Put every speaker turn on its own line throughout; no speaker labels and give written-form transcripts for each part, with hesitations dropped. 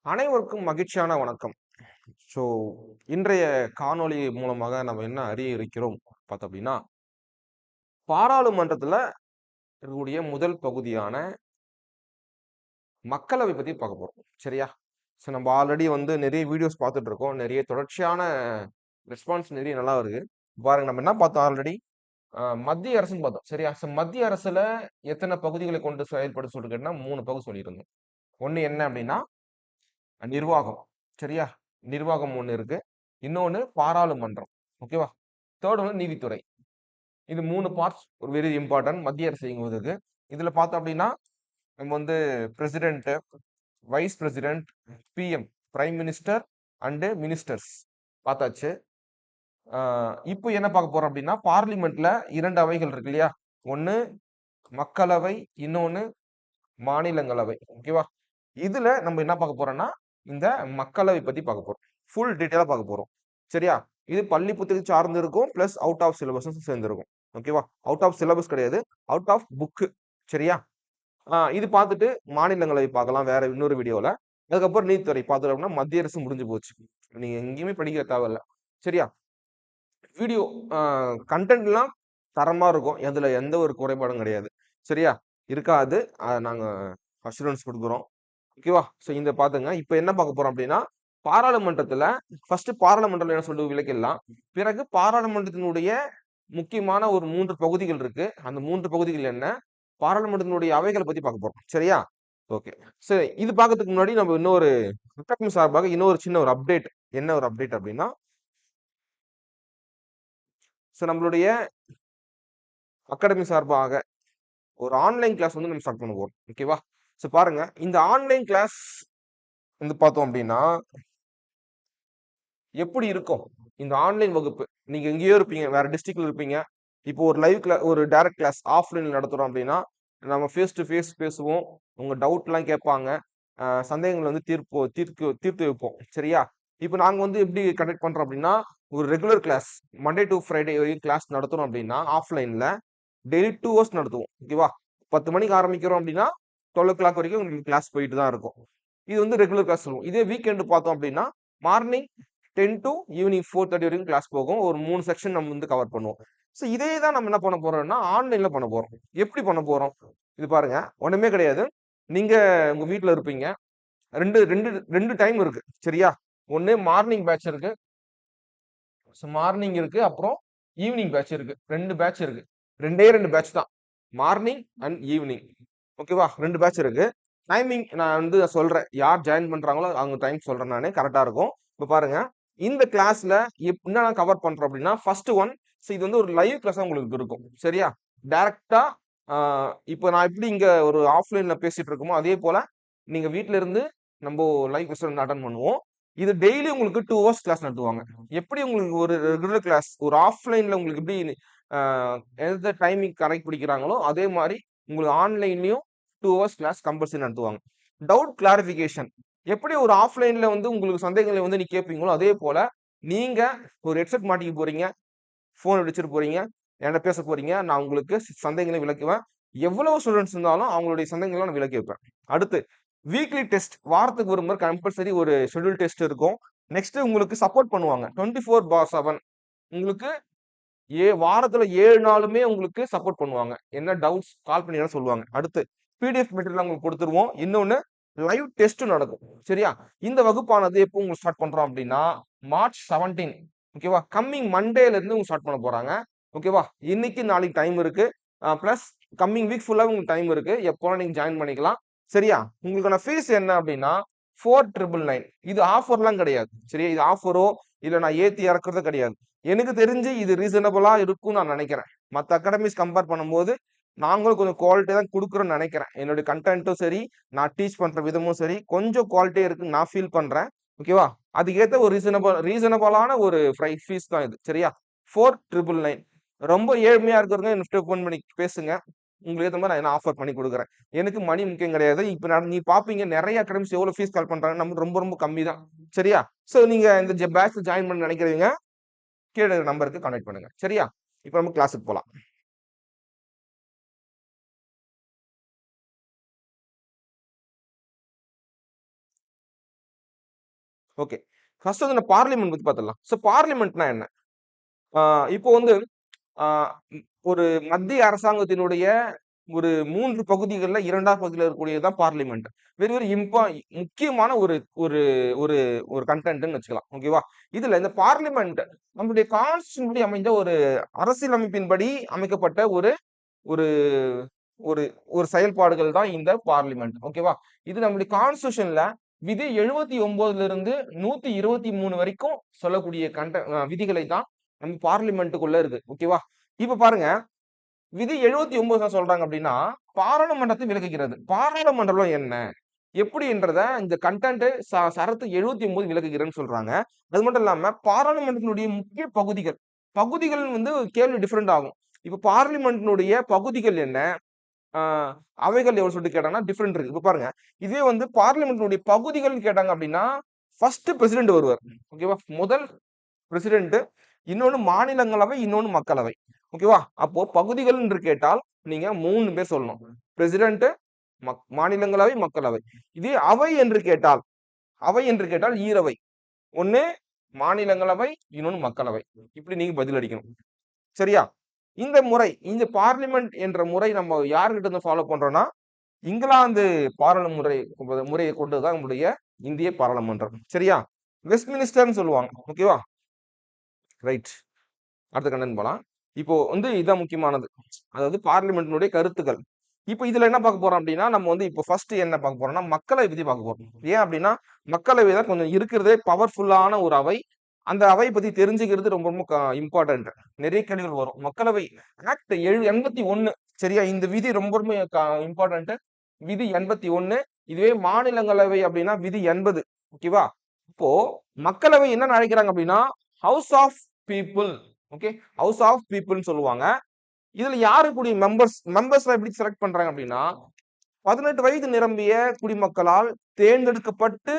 அனைவருக்கும் மகிழ்ச்சியான வணக்கம். ஸோ இன்றைய காணொளி மூலமாக நம்ம என்ன அறிய இருக்கிறோம் பார்த்தோம் அப்படின்னா, பாராளுமன்றத்துல இருக்கக்கூடிய முதல் பகுதியான மக்களவை பத்தி பார்க்க போறோம். சரியா? ஸோ நம்ம ஆல்ரெடி வந்து நிறைய வீடியோஸ் பார்த்துட்டு இருக்கோம். நிறைய தொடர்ச்சியான ரெஸ்பான்ஸ் நிறைய நல்லா வருது. பாருங்க நம்ம என்ன பார்த்தோம் ஆல்ரெடி? மத்திய அரசுன்னு பார்த்தோம். சரியா? ஸோ மத்திய அரசுல எத்தன பகுதிகளை கொண்டு செயல்படும்னு சொல்லிட்டு கேட்டா 3 பகுதி சொல்லியிருந்தோம். ஒண்ணு என்ன அப்படின்னா, நிர்வாகம். சரியா? நிர்வாகம் ஒண்ணு இருக்கு. இன்னொன்னு பாராளுமன்றம். ஓகேவா? 3 வந்து நீதித்துறை. இது 3 பார்ட்ஸ் வெரி இம்பார்ட்டன்ட் மத்திய அரசு இயங்குவதற்கு. இதுல பார்த்தோம் அப்படின்னா, நம்ம வந்து president, vice president, PM, prime minister and ministers பார்த்தாச்சு. இப்போ என்ன பார்க்க போறோம் அப்படின்னா, பார்லிமெண்ட்ல 2 அவைகள் இருக்கு இல்லையா? ஒண்ணு மக்களவை, இன்னொன்னு மாநிலங்களவை. ஓகேவா? இதுல நம்ம என்ன பார்க்க போறோம்னா, இந்த மக்களவை பத்தி பார்க்க போறோம். ஃபுல் டீட்டெயிலா பார்க்க போறோம். சரியா? இது பள்ளி புத்தகத்தை சார்ந்து இருக்கும். பிளஸ் அவுட் ஆஃப் சிலபஸும் சேர்ந்திருக்கும். ஓகேவா? அவுட் ஆஃப் சிலபஸ் கிடையாது. Out of book. சரியா? இது பார்த்துட்டு மாநிலங்களவை பார்க்கலாம் வேற இன்னொரு வீடியோல. அதுக்கப்புறம் நீதித்துறை பார்த்துட்டோம்னா மத்திய அரசு முடிஞ்சு போச்சு. நீங்க எங்கேயுமே படிக்க தேவையில்ல. சரியா? வீடியோ அ கன்டென்ட்லாம் தரமா இருக்கும். அதுல எந்த ஒரு குறைபாடும் கிடையாது. சரியா? இருக்காது. நாங்க அஷ்யூரன்ஸ் குடுக்குறோம். ஓகேவா? ஸோ இந்த பாத்துங்க. இப்ப என்ன பார்க்க போறோம் அப்டின்னா, பாராளுமன்றத்துல ஃபர்ஸ்ட் பாராளுமன்றம்ல என்ன சொல்லுது விளக்கிடலாம். பிறகு பாராளுமன்றத்தினுடைய முக்கியமான ஒரு 3 பகுதிகள் இருக்கு. அந்த 3 பகுதிகள் என்ன? பாராளுமன்றத்தினுடைய அவைகள பத்தி பார்க்க போறோம். சரியா? ஓகே. சரி இது பார்க்கறதுக்கு முன்னாடி நம்ம இன்னொரு அகாடமி சார்பாக இன்னொரு சின்ன ஒரு அப்டேட். என்ன ஒரு அப்டேட் அப்டின்னா, நம்மளுடைய அகாடமி சார்பாக ஒரு ஆன்லைன் கிளாஸ் வந்து நம்ம ஸ்டார்ட் பண்ண போறோம். ஓகேவா? பாருங்க. இந்த ஆன்லைன் கிளாஸ் வந்து பார்த்தோம் அப்டின்னா எப்படி இருக்கும்? இந்த ஆன்லைன் வகுப்பு. நீங்க எங்கேயோ இருப்பீங்க. வேற டிஸ்ட்ரிக்ட்ல இருப்பீங்க. இப்போ ஒரு ஒரு டைரக்ட் கிளாஸ் ஆஃப்லைன்ல நடத்துறோம் அப்படின்னா, நம்ம ஃபேஸ் டு ஃபேஸ் பேசுவோம். உங்க டவுட்லாம் கேட்பாங்க. சந்தேகங்கள் வந்து தீர்த்து வைப்போம். சரியா? இப்போ நாங்க வந்து எப்படி கண்டக்ட் பண்றோம் அப்படின்னா, ஒரு regular class Monday to Friday வரைக்கும் கிளாஸ் நடத்துறோம் அப்படின்னா, ஆஃப்லைன்ல டெய்லி 2 ஹவர்ஸ் நடத்துவோம். ஓகேவா? 10 மணிக்கு ஆரம்பிக்கிறோம் அப்படின்னா, 12:00 வரைக்கும் உங்களுக்கு கிளாஸ் போயிட்டு தான் இருக்கும். இது வந்து ரெகுலர் கிளாஸ் சொல்லுவோம். இதே வீக்கெண்ட் பார்த்தோம் அப்படின்னா, மார்னிங் 10 டூ ஈவினிங் 4:30 வரைக்கும் கிளாஸ் போகும். ஒரு 3 செக்ஷன் நம்ம வந்து கவர் பண்ணுவோம். இதே தான் நம்ம என்ன பண்ண போறோம்னா, ஆன்லைன்ல பண்ண போறோம். எப்படி பண்ண போறோம்? இது பாருங்க, ஒண்ணுமே கிடையாது. நீங்க உங்க வீட்ல இருப்பீங்க. 2 டைம் இருக்கு. சரியா? ஒண்ணு மார்னிங் பேட்ச் இருக்கு. மார்னிங் இருக்கு. அப்புறம் ஈவினிங் பேட்ச் இருக்கு. 2 பேட்ச் இருக்கு. 2 பேட்ச் தான். Morning and evening. ஓகேவா? 2 பேட்ச் இருக்கு. டைமிங் நான் வந்து சொல்றேன். யார் ஜாயின் பண்றாங்களோ அவங்க டைம் சொல்றேன் நானு. கரெக்ட்டா இருக்கும். இப்ப பாருங்க. இந்த கிளாஸ்ல என்னலாம் கவர் பண்றோம் அப்டின்னா, ஃபர்ஸ்ட் ஒன் இது வந்து ஒரு லைவ் கிளாஸா உங்களுக்கு இருக்கும். சரியா? டைரக்ட்டா ஆ இப்ப நான் எப்படி இங்க ஒரு ஆஃப்லைன்ல பேசிட்டு இருக்கோமோ, அதே போல நீங்க வீட்ல இருந்து நம்போ லைவ் கிளாஸ் வந்து அட்டெண்ட் பண்ணுவோம். இது டெய்லி உங்களுக்கு 2 ஹவர்ஸ் கிளாஸ் நடத்துவாங்க. எப்படி உங்களுக்கு ஒரு ரெகுலர் கிளாஸ் ஒரு ஆஃப்லைன்ல உங்களுக்கு எப்படி ஆ எந்த டைமிங் கரெக்ட் பிடிக்கிறாங்களோ, அதே மாரி உங்களுக்கு ஆன்லைன்லயும் 2 ஹவர்ஸ் கிளாஸ் கம்பல்சரி நடத்துவாங்க. டவுட் கிளாரிஃபிகேஷன் எப்படி ஒரு ஆஃப்லைன்ல வந்து உங்களுக்கு சந்தேகங்கள வந்து கேட்பீங்களோ, அதே போல நீங்க ஒரு ஹெட்செட் மாட்டிக்க போறீங்க. ஃபோன் வச்சுட்டு போறீங்க. என்ட்ட பேச போறீங்க. நான் உங்களுக்கு சந்தேகங்கள விளக்குவேன். எவ்வளவு ஸ்டூடண்ட்ஸ் இருந்தாலும் அவங்களுடைய சந்தேகங்கள நான் விலக்கி வைப்பேன். அடுத்து வீக்லி டெஸ்ட் வாரத்துக்கு ஒரு முறை கம்பல்சரி ஒரு ஷெட்யூல் டெஸ்ட் இருக்கும். நெக்ஸ்ட் உங்களுக்கு சப்போர்ட் பண்ணுவாங்க. 24/7 உங்களுக்கு வாரத்துல 7 நாளுமே உங்களுக்கு சப்போர்ட் பண்ணுவாங்க. என்ன டவுட்ஸ் கால் பண்ணி எல்லாம் சொல்லுவாங்க. அடுத்து பிடிஎஃப் மெட்டீரியல் உங்களுக்கு குடுத்துருவோம். இன்னொன்னு லைவ் டெஸ்ட் நடக்கும். சரியா? இந்த வகுப்பானது எப்போ உங்களுக்கு ஸ்டார்ட் பண்றோம் அப்டின்னா, மார்ச் 17 ஓகேவா? கம்மிங் மண்டேல இருந்து உங்களுக்கு ஸ்டார்ட் பண்ண போறாங்க. ஓகேவா? இன்னைக்கு நாளைக்கு டைம் இருக்கு. பிளஸ் கம்மிங் வீக் ஃபுல்லாவே உங்களுக்கு டைம் இருக்கு. எப்போ நீங்க ஜாயின் பண்ணிக்கலாம். சரியா? உங்களுக்கான ஃபீஸ் என்ன அப்டின்னா 4999 இது ஆஃபர்லாம் கிடையாது. சரியா? இது ஆஃபரோ இல்ல நான் ஏத்தி இறக்குறதோ கிடையாது. எனக்கு தெரிஞ்சு இது ரீசனபிளா இருக்கும்னு நான் நினைக்கிறேன். மத்த அகாடமிஸ் கம்பேர் பண்ணும்போது, நாங்களும் கொஞ்சம் குவாலிட்டியா தான் குடுக்குறோம்னு நினைக்கிறேன். என்னுடைய கன்டென்ட்டும் சரி, நான் டீச் பண்ற விதமும் சரி, கொஞ்சம் குவாலிட்டியா இருக்குன்னு நான் ஃபீல் பண்றேன். ஓகேவா? அதுக்கேத்த ஒரு ரீசனபிளான ஒரு ஃபீஸ் தான் இது. சரியா? 4999 ரொம்ப ஏழ்மையா இருக்கிறவங்க என்கிட்ட ஃபோன் பண்ணி பேசுங்க. உங்களுக்கு ஏத்த மாரி நான் என்ன ஆஃபர் பண்ணி குடுக்குறேன். எனக்கு மணி முக்கியம் கிடையாது. இப்ப நீ பார்ப்பீங்க நெறைய அகாடமிஸ் எவ்வளவு ஃபீஸ் கால் பண்றாங்க. நமக்கு ரொம்ப ரொம்ப கம்மி தான். சரியா? நீங்க இந்த பேட்ச்ல ஜாயின் பண்ண நினைக்கிறவங்க கீழ இருக்கிற நம்பருக்கு கான்டாக்ட் பண்ணுங்க. சரியா? இப்ப நம்ம கிளாஸ்க்கு போலாம். ஓகே, ஃபர்ஸ்ட் வந்து நான் பார்லிமெண்ட் பத்தி பார்த்துடலாம். ஸோ பார்லிமெண்ட்னா என்ன? இப்போ வந்து ஒரு மத்திய அரசாங்கத்தினுடைய ஒரு 3 பகுதிகள்ல 2வது பகுதியில இருக்கக்கூடியதுதான் பார்லிமெண்ட். வெரி வெரி முக்கியமான ஒரு ஒரு ஒரு ஒரு கண்டென்ட்னு வச்சுக்கலாம். ஓகேவா? இதுல இந்த பார்லிமெண்ட் நம்முடைய கான்ஸ்டிடியூஷன் படி அமைந்த ஒரு அரசியலமைப்பின்படி அமைக்கப்பட்ட ஒரு ஒரு ஒரு ஒரு செயல்பாடுகள் தான் இந்த பார்லிமெண்ட். ஓகேவா? இது நம்முடைய கான்ஸ்டிடியூஷன்ல விதி 79ல இருந்து 123 வரைக்கும் சொல்லக்கூடிய விதிகளை தான் நம்ம பார்லிமெண்ட்டுக்குள்ள இருக்கு. ஓகேவா? இப்ப பாருங்க, விதி 79 என்ன சொல்றாங்க அப்படின்னா, பாராளுமன்றத்தை விலக்குகிறது. பாராளுமன்றம் என்ன? எப்படின்றத இந்த கண்டென்ட் சரத்து 79 விலக்குகிறேன்னு சொல்றாங்க. அது மட்டும் இல்லாம பாராளுமன்றத்தினுடைய முக்கிய பகுதிகள் பகுதிகள் வந்து கேள்வி டிஃபரெண்ட் ஆகும். இப்ப பார்லிமெண்ட்டினுடைய பகுதிகள் என்ன? அவைகள் எவ்வளவு சொல்லிட்டு கேட்டாங்கன்னா டிஃபரெண்ட் இருக்கு. இப்ப பாருங்க, இதே வந்து பார்லிமெண்ட்டினுடைய பகுதிகள்னு கேட்டாங்க அப்படின்னா, ஃபர்ஸ்ட் பிரசிடென்ட் வருவார். ஓகேவா? முதல் பிரசிடென்ட், இன்னொன்னு மாநிலங்களவை, இன்னொன்னு மக்களவை. ஓகேவா? அப்போ பகுதிகள் என்று கேட்டால் நீங்க 3 பேர் சொல்லணும். பிரசிடென்ட், மாநிலங்களவை, மக்களவை. இதே அவை என்று கேட்டால் ஈரவை. ஒண்ணு மாநிலங்களவை, இன்னொன்னு மக்களவை. இப்படி நீங்க பதில் அளிக்கணும். சரியா? இந்த முறை, இந்த பார்லிமெண்ட் என்ற முறை நம்ம யார்கிட்ட இருந்து ஃபாலோ பண்றோம்னா, இங்கிலாந்து முறையை கொண்டுதான் நம்முடைய இந்திய பாராளுமன்றம். சரியா? வெஸ்ட்மினிஸ்டர்னு சொல்லுவாங்க. ஓகேவா? ரைட். அடுத்த கண்டென்ட் போலாம். இப்போ வந்து இதான் முக்கியமானது. அதாவது பார்லிமெண்ட்டினுடைய கருத்துக்கள். இப்போ இதுல என்ன பார்க்க போறோம் அப்படின்னா, நம்ம வந்து இப்போ ஃபர்ஸ்ட் என்ன பார்க்க போறோம்னா, மக்களவை பத்தி பார்க்க போறோம். ஏன் அப்படின்னா, மக்களவை தான் கொஞ்சம் இருக்கிறதே பவர்ஃபுல்லான ஒரு அவை. அந்த அவை பத்தி தெரிஞ்சுக்கிறது ரொம்ப ரொம்ப இம்பார்ட்டன்ட். நிறைய கேள்விகள் வரும். மக்களவை ஆக்ட் 81. சரியா? இந்த விதி ரொம்ப ரொம்ப இம்பார்ட்டன்ட். விதி 81. இதுவே மாநிலங்களவை அப்படின்னா விதி 80. ஓகேவா? இப்போ மக்களவை என்ன அழைக்கிறாங்க அப்படின்னா, house of people. Okay, house of பீப்புள்னு சொல்லுவாங்க. இதுல யாரு கூடிய மெம்பர்ஸ் எப்படி செலக்ட் பண்றாங்க அப்படின்னா, 18 வயது நிரம்பிய குடிமக்களால் தேர்ந்தெடுக்கப்பட்டு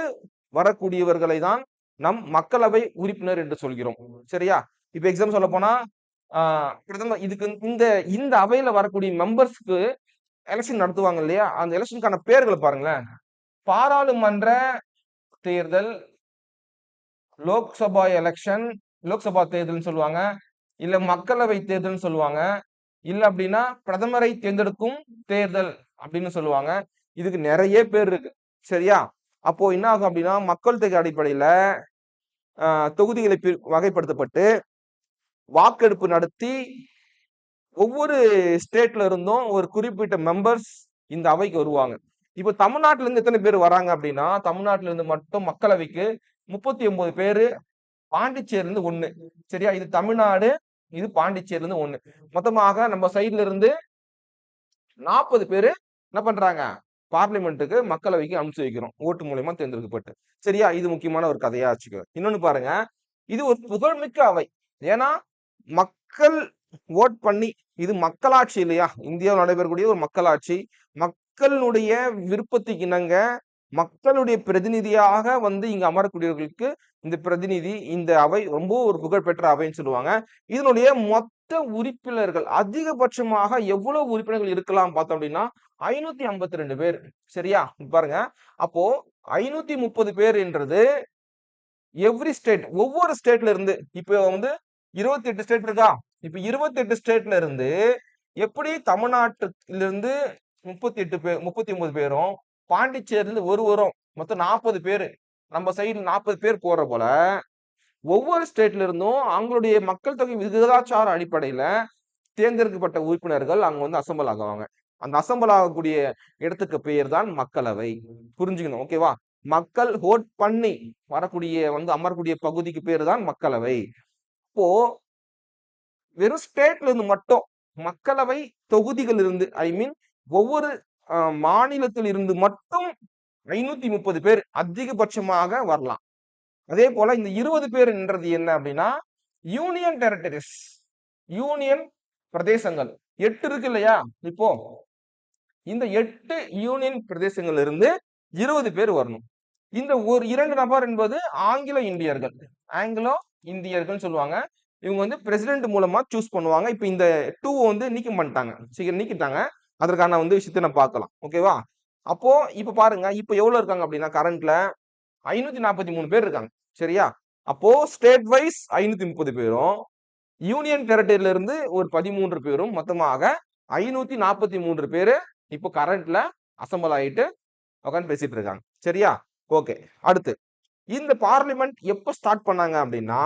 வரக்கூடியவர்களை தான் நம் மக்களவை உறுப்பினர் என்று சொல்கிறோம். சரியா? இப்ப எக்ஸாம் சொல்ல போனா, பிரதமர் இதுக்கு இந்த இந்த அவையில வரக்கூடிய மெம்பர்ஸ்க்கு எலெக்ஷன் நடத்துவாங்க இல்லையா? அந்த எலெக்ஷனுக்கான பேர்களை பாருங்களேன். பாராளுமன்ற தேர்தல், லோக்சபா எலெக்ஷன், லோக்சபா தேர்தல்னு சொல்லுவாங்க. இல்ல மக்களவை தேர்தல்னு சொல்லுவாங்க. இல்ல அப்படின்னா பிரதமரை தேர்ந்தெடுக்கும் தேர்தல் அப்படின்னு சொல்லுவாங்க. இதுக்கு நிறைய பேர் இருக்கு. சரியா? அப்போ என்ன ஆகும் அப்படின்னா, மக்கள் தொகை அடிப்படையில தொகுதிகளை வகைப்படுத்தப்பட்டு வாக்கெடுப்பு நடத்தி ஒவ்வொரு ஸ்டேட்ல இருந்தும் ஒரு குறிப்பிட்ட மெம்பர்ஸ் இந்த அவைக்கு வருவாங்க. இப்ப தமிழ்நாட்டுல இருந்து எத்தனை பேர் வராங்க அப்படின்னா, தமிழ்நாட்டுல இருந்து மட்டும் மக்களவைக்கு 39 பேரு, பாண்டிச்சேரில இருந்து 1. சரியா? இது தமிழ்நாடு, இது பாண்டிச்சேரில இருந்து 1. மொத்தமாக நம்ம சைட்ல இருந்து 40 பேரு என்ன பண்றாங்க, பார்லிமெண்ட்டுக்கு மக்களவைக்கு அனுப்பிச்சு வைக்கிறோம். ஓட்டு மூலியமா தேர்ந்தெடுக்கப்பட்டு. சரியா? இது முக்கியமான ஒரு கதையா வச்சுக்கோ. இன்னொன்னு பாருங்க, இது ஒரு புகழ்மிக்க அவை. ஏன்னா மக்கள் ஓட் பண்ணி, இது மக்களாட்சி இல்லையா? இந்தியாவில் நடைபெறக்கூடிய ஒரு மக்களாட்சி. மக்களுடைய விருப்பத்துக்கு இணங்க மக்களுடைய பிரதிநிதியாக வந்து இங்க அமரக்கூடியவர்களுக்கு இந்த அவை ரொம்ப ஒரு புகழ்பெற்ற அவைன்னு சொல்லுவாங்க. இதனுடைய மொத்த உறுப்பினர்கள் அதிகபட்சமாக எவ்வளவு உறுப்பினர்கள் இருக்கலாம் பார்த்தோம் அப்படின்னா 552 பேர். சரியா? பாருங்க, அப்போ 530 பேர் என்றது எவ்ரி ஸ்டேட், ஒவ்வொரு ஸ்டேட்ல இருந்து, இப்ப வந்து 28 ஸ்டேட் இருக்கா? இப்ப 28 ஸ்டேட்ல இருந்து எப்படி தமிழ்நாட்டிலிருந்து 39 பேரும், பாண்டிச்சேரியிலிருந்து ஒருவரும், மொத்தம் 40 பேரு, நம்ம சைடுல 40 பேர் போற போல ஒவ்வொரு ஸ்டேட்ல இருந்தும் அவங்களுடைய மக்கள் தொகை விகிதாச்சார அடிப்படையில தேர்ந்தெடுக்கப்பட்ட உறுப்பினர்கள் அங்க வந்து அசம்பிள் ஆகுவாங்க. அந்த அசம்பிள் ஆகக்கூடிய இடத்துக்கு பெயர் தான் மக்களவை. புரிஞ்சுக்கணும். ஓகேவா? மக்கள் ஓட் பண்ணி வரக்கூடிய வந்து அமரக்கூடிய பகுதிக்கு பேர் தான் மக்களவை. இப்போ வெறும் ஸ்டேட்ல இருந்து மட்டும் மக்களவை தொகுதிகள் இருந்து, ஐ மீன் ஒவ்வொரு மாநிலத்தில் இருந்து மட்டும் 530 பேர் அதிகபட்சமாக வரலாம். அதே போல இந்த 20 பேர் என்றது என்ன அப்படின்னா, யூனியன் டெரிட்டரிஸ், யூனியன் பிரதேசங்கள் 8 இருக்கு இல்லையா? இப்போ இந்த 8 யூனியன் பிரதேசங்கள் இருந்து 20 பேர் வரணும். இந்த ஒரு 2 நபர் என்பது ஆங்கிலோ இந்தியர்கள் சொல்லுவாங்க. இவங்க வந்து பிரசிடென்ட் மூலமா சூஸ் பண்ணுவாங்க. இப்ப இந்த 2 வந்து நீக்கம் பண்ணிட்டாங்க, சீக்கிரம் நீக்கிட்டாங்க. அதற்கான வந்து விஷயத்தை நம்ம பார்க்கலாம். ஓகேவா? அப்போ இப்ப பாருங்க, இப்ப எவ்வளவு இருக்காங்க அப்படின்னா, கரண்ட்ல 543 பேர் இருக்காங்க. சரியா? அப்போ ஸ்டேட் வைஸ் 530 பேரும், யூனியன் டெரிட்டரியில இருந்து ஒரு 13 பேரும், மொத்தமாக 543 பேரு இப்போ கரண்ட்ல அசம்பிள் ஆயிட்டு உட்காந்து பேசிட்டு இருக்காங்க. சரியா? ஓகே. அடுத்து இந்த பார்லிமெண்ட் எப்ப ஸ்டார்ட் பண்ணாங்க அப்படின்னா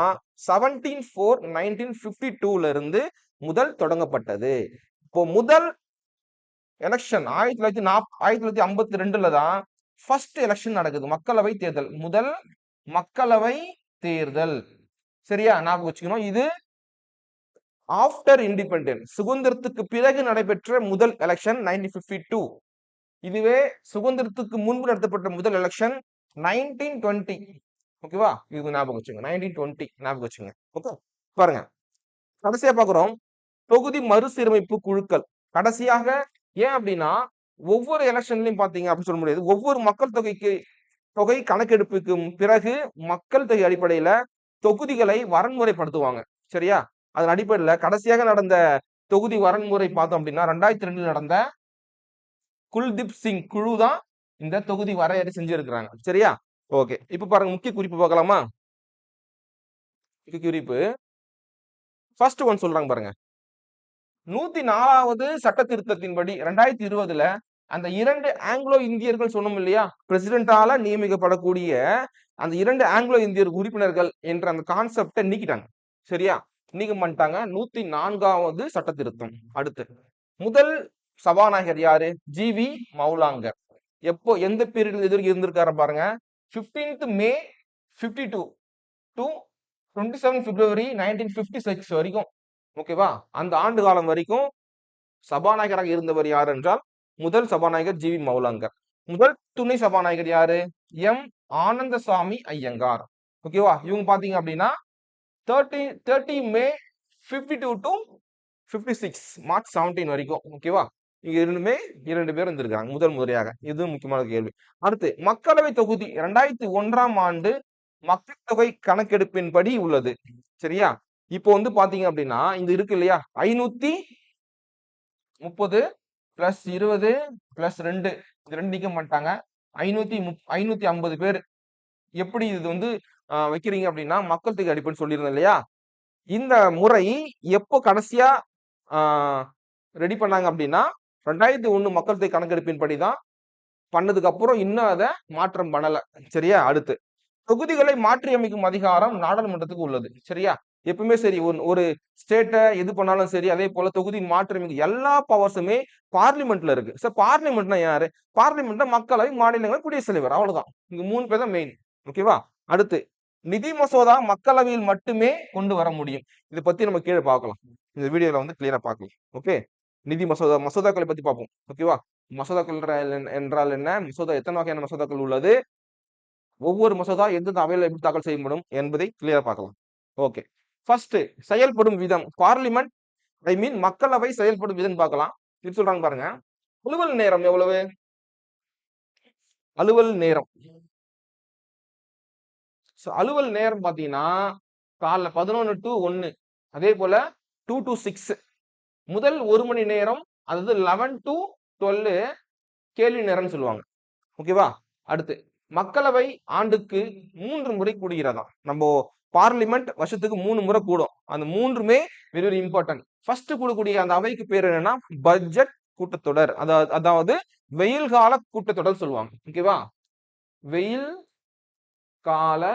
17/4/1952 இருந்து முதல் தொடங்கப்பட்டது. இப்போ முதல் எலெக்ஷன் 1952 தான் ஃபர்ஸ்ட் எலெக்ஷன் நடக்குது. மக்களவை தேர்தல். முதல் மக்களவை தேர்தல். சரியா? ஞாபகம் வச்சுக்கணும். இது ஆஃப்டர் இண்டிபெண்டன்ஸ், சுதந்திரத்துக்கு பிறகு நடைபெற்ற முதல் எலெக்ஷன் 1952. இதுவே சுதந்திரத்துக்கு முன்பு நடத்தப்பட்ட முதல் எலெக்ஷன் 1920. ஓகேவா? இது ஞாபகம் வச்சுங்க. 1920 ஞாபகம் வச்சுங்க. ஓகே, பாருங்க. கடைசியா பாக்குறோம் தொகுதி மறுசீரமைப்பு குழுக்கள். கடைசியாக ஏன் அப்படின்னா ஒவ்வொரு எலெக்ஷன்லயும் பாத்தீங்க அப்படின்னு சொல்ல முடியாது. ஒவ்வொரு மக்கள் தொகை கணக்கெடுப்புக்கு பிறகு மக்கள் தொகை அடிப்படையில தொகுதிகளை வரன்முறைப்படுத்துவாங்க. சரியா? அதன் அடிப்படையில கடைசியாக நடந்த தொகுதி வரன்முறை பார்த்தோம் அப்படின்னா 2002 நடந்த குல்தீப் சிங் குழு தான் இந்த தொகுதி வரையறை செஞ்சிருக்கிறாங்க. சரியா? ஓகே, இப்ப பாருங்க முக்கிய குறிப்பு பார்க்கலாமா? முக்கிய குறிப்பு ஃபர்ஸ்ட் ஒன் சொல்றாங்க பாருங்க. 104வது சட்ட திருத்தத்தின்படி 2020 அந்த 2 ஆங்கிலோ இந்தியர்கள் சொன்னோம் இல்லையா, பிரசிடென்டால நியமிக்கப்படக்கூடிய அந்த 2 ஆங்கிலோ இந்தியர் உறுப்பினர்கள் என்ற அந்த கான்செப்டை நீக்கிட்டாங்க. சரியா? நீக்கம் பண்ணிட்டாங்க. 104வது சட்ட திருத்தம். அடுத்து முதல் சபாநாயகர் யாரு? ஜிவி மௌலாங்கர். எப்போ எந்த பீரியட் எதிர்க்கு இருந்திருக்காரு பாருங்க. 15th May 52 to 27 February 1956 வரைக்கும். ஓகேவா? அந்த ஆண்டு காலம் வரைக்கும் சபாநாயகராக இருந்தவர் யார் என்றால் முதல் சபாநாயகர் ஜிவி மௌலாங்கர். முதல் துணை சபாநாயகர் யாரு? எம் ஆனந்தசாமி ஐயங்கார். ஓகேவா? இவங்க பாத்தீங்க அப்படின்னா 30 May 52 to 56 March 17 வரைக்கும். ஓகேவா? இங்க இரண்டு பேர் இருந்திருக்காங்க முதல் முறையாக. இது முக்கியமான கேள்வி. அடுத்து மக்களவை தொகுதி 2001ஆம் ஆண்டு மக்கள் தொகை கணக்கெடுப்பின்படி உள்ளது. சரியா? இப்போ வந்து பாத்தீங்க அப்படின்னா இந்த இருக்கு இல்லையா, 530 + 20 + 2 இது 2 நீக்க மாட்டாங்க. 550 பேர். எப்படி இது வந்து வைக்கிறீங்க அப்படின்னா மக்கள் தொகை அடிப்படைன்னு சொல்லியிருந்தேன் இல்லையா, இந்த முறை எப்போ கடைசியா ரெடி பண்ணாங்க அப்படின்னா 2001 மக்கள் தொகை கணக்கெடுப்பின்படி தான் பண்ணதுக்கு அப்புறம் இன்னும் அதை மாற்றம் பண்ணல. சரியா? அடுத்து தொகுதிகளை மாற்றி அமைக்கும் அதிகாரம் நாடாளுமன்றத்துக்கு உள்ளது. சரியா? எப்பவுமே சரி, ஒரு ஸ்டேட்டை எது பண்ணாலும் சரி, அதே போல தொகுதி மாற்றி அமைக்கும் எல்லா பவர்ஸுமே பார்லிமெண்ட்ல இருக்கு. சார் பார்லிமெண்ட்னா யாரு? பார்லிமெண்ட்னா மக்களவை, மாநிலங்களவை, குடியரசுத் தலைவர். அவ்வளவுதான். இங்க 3 பேர் தான் மெயின். ஓகேவா? அடுத்து நிதி மசோதா மக்களவையில் மட்டுமே கொண்டு வர முடியும். இதை பத்தி நம்ம கீழே பார்க்கலாம். இந்த வீடியோல வந்து கிளியரா பார்க்கலாம். ஓகே, நிதி மசோதாக்களை பத்தி பார்ப்போம். ஓகேவா? மசோதாக்கள் என்றால் என்ன? மசோதா எத்தனை வகையான மசோதாக்கள் உள்ளது? ஒவ்வொரு மசோதா எந்தெந்த அவையில் எப்படி தாக்கல் செய்யப்படும் என்பதை கிளியரா பார்க்கலாம். ஓகே, ஃபர்ஸ்ட் செயல்படும் விதம். பார்லிமெண்ட் மக்களவை செயல்படும் விதம் பார்க்கலாம். இது சொல்றாங்க பாருங்க. அலுவல் நேரம் எவ்வளவு? அலுவல் நேரம் அலுவல் நேரம் பாத்தீங்கன்னா காலைல 11 to 1, அதே போல 2 to 6 முதல் 1 மணி நேரம், அதாவது 11 to 12 கேள்வி நேரம் சொல்லுவாங்க. ஓகேவா? அடுத்து மக்களவை ஆண்டுக்கு 3 முறை கூடுகிறதா. நம்ம பார்லிமெண்ட் வருஷத்துக்கு 3 முறை கூடும். அந்த 3மே வெரி இம்பார்ட்டன்ட். ஃபர்ஸ்ட் கூடக்கூடிய அந்த அவைக்கு பேர் என்னன்னா பட்ஜெட் கூட்டத்தொடர். அதாவது வெயில் கால கூட்டத்தொடர் சொல்லுவாங்க. ஓகேவா? வெயில் கால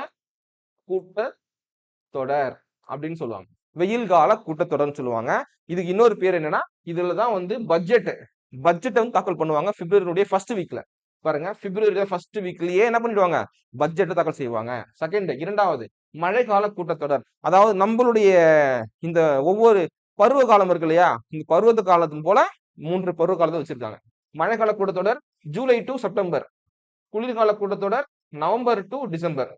கூட்டத்தொடர் அப்படின்னு சொல்லுவாங்க. வெயில் கால கூட்டத்தொடர்னு சொல்லுவாங்க. இதுக்கு இன்னொரு பேர் என்னன்னா, இதுலதான் வந்து பட்ஜெட் வந்து தாக்கல் பண்ணுவாங்க பிப்ரவரியுடைய ஃபர்ஸ்ட் வீக்ல. பாருங்க, பிப்ரவரி ஃபர்ஸ்ட் வீக்லயே என்ன பண்ணிடுவாங்க? பட்ஜெட் தாக்கல் செய்வாங்க. இரண்டாவது மழைக்கால கூட்டத்தொடர். அதாவது நம்மளுடைய இந்த ஒவ்வொரு பருவ காலம் இருக்கு இல்லையா, இந்த பருவ காலத்தின் போல 3 பருவ காலத்தை வச்சிருக்காங்க. மழைக்கால கூட்டத்தொடர் ஜூலை டு செப்டம்பர். குளிர்கால கூட்டத்தொடர் நவம்பர் டு டிசம்பர்.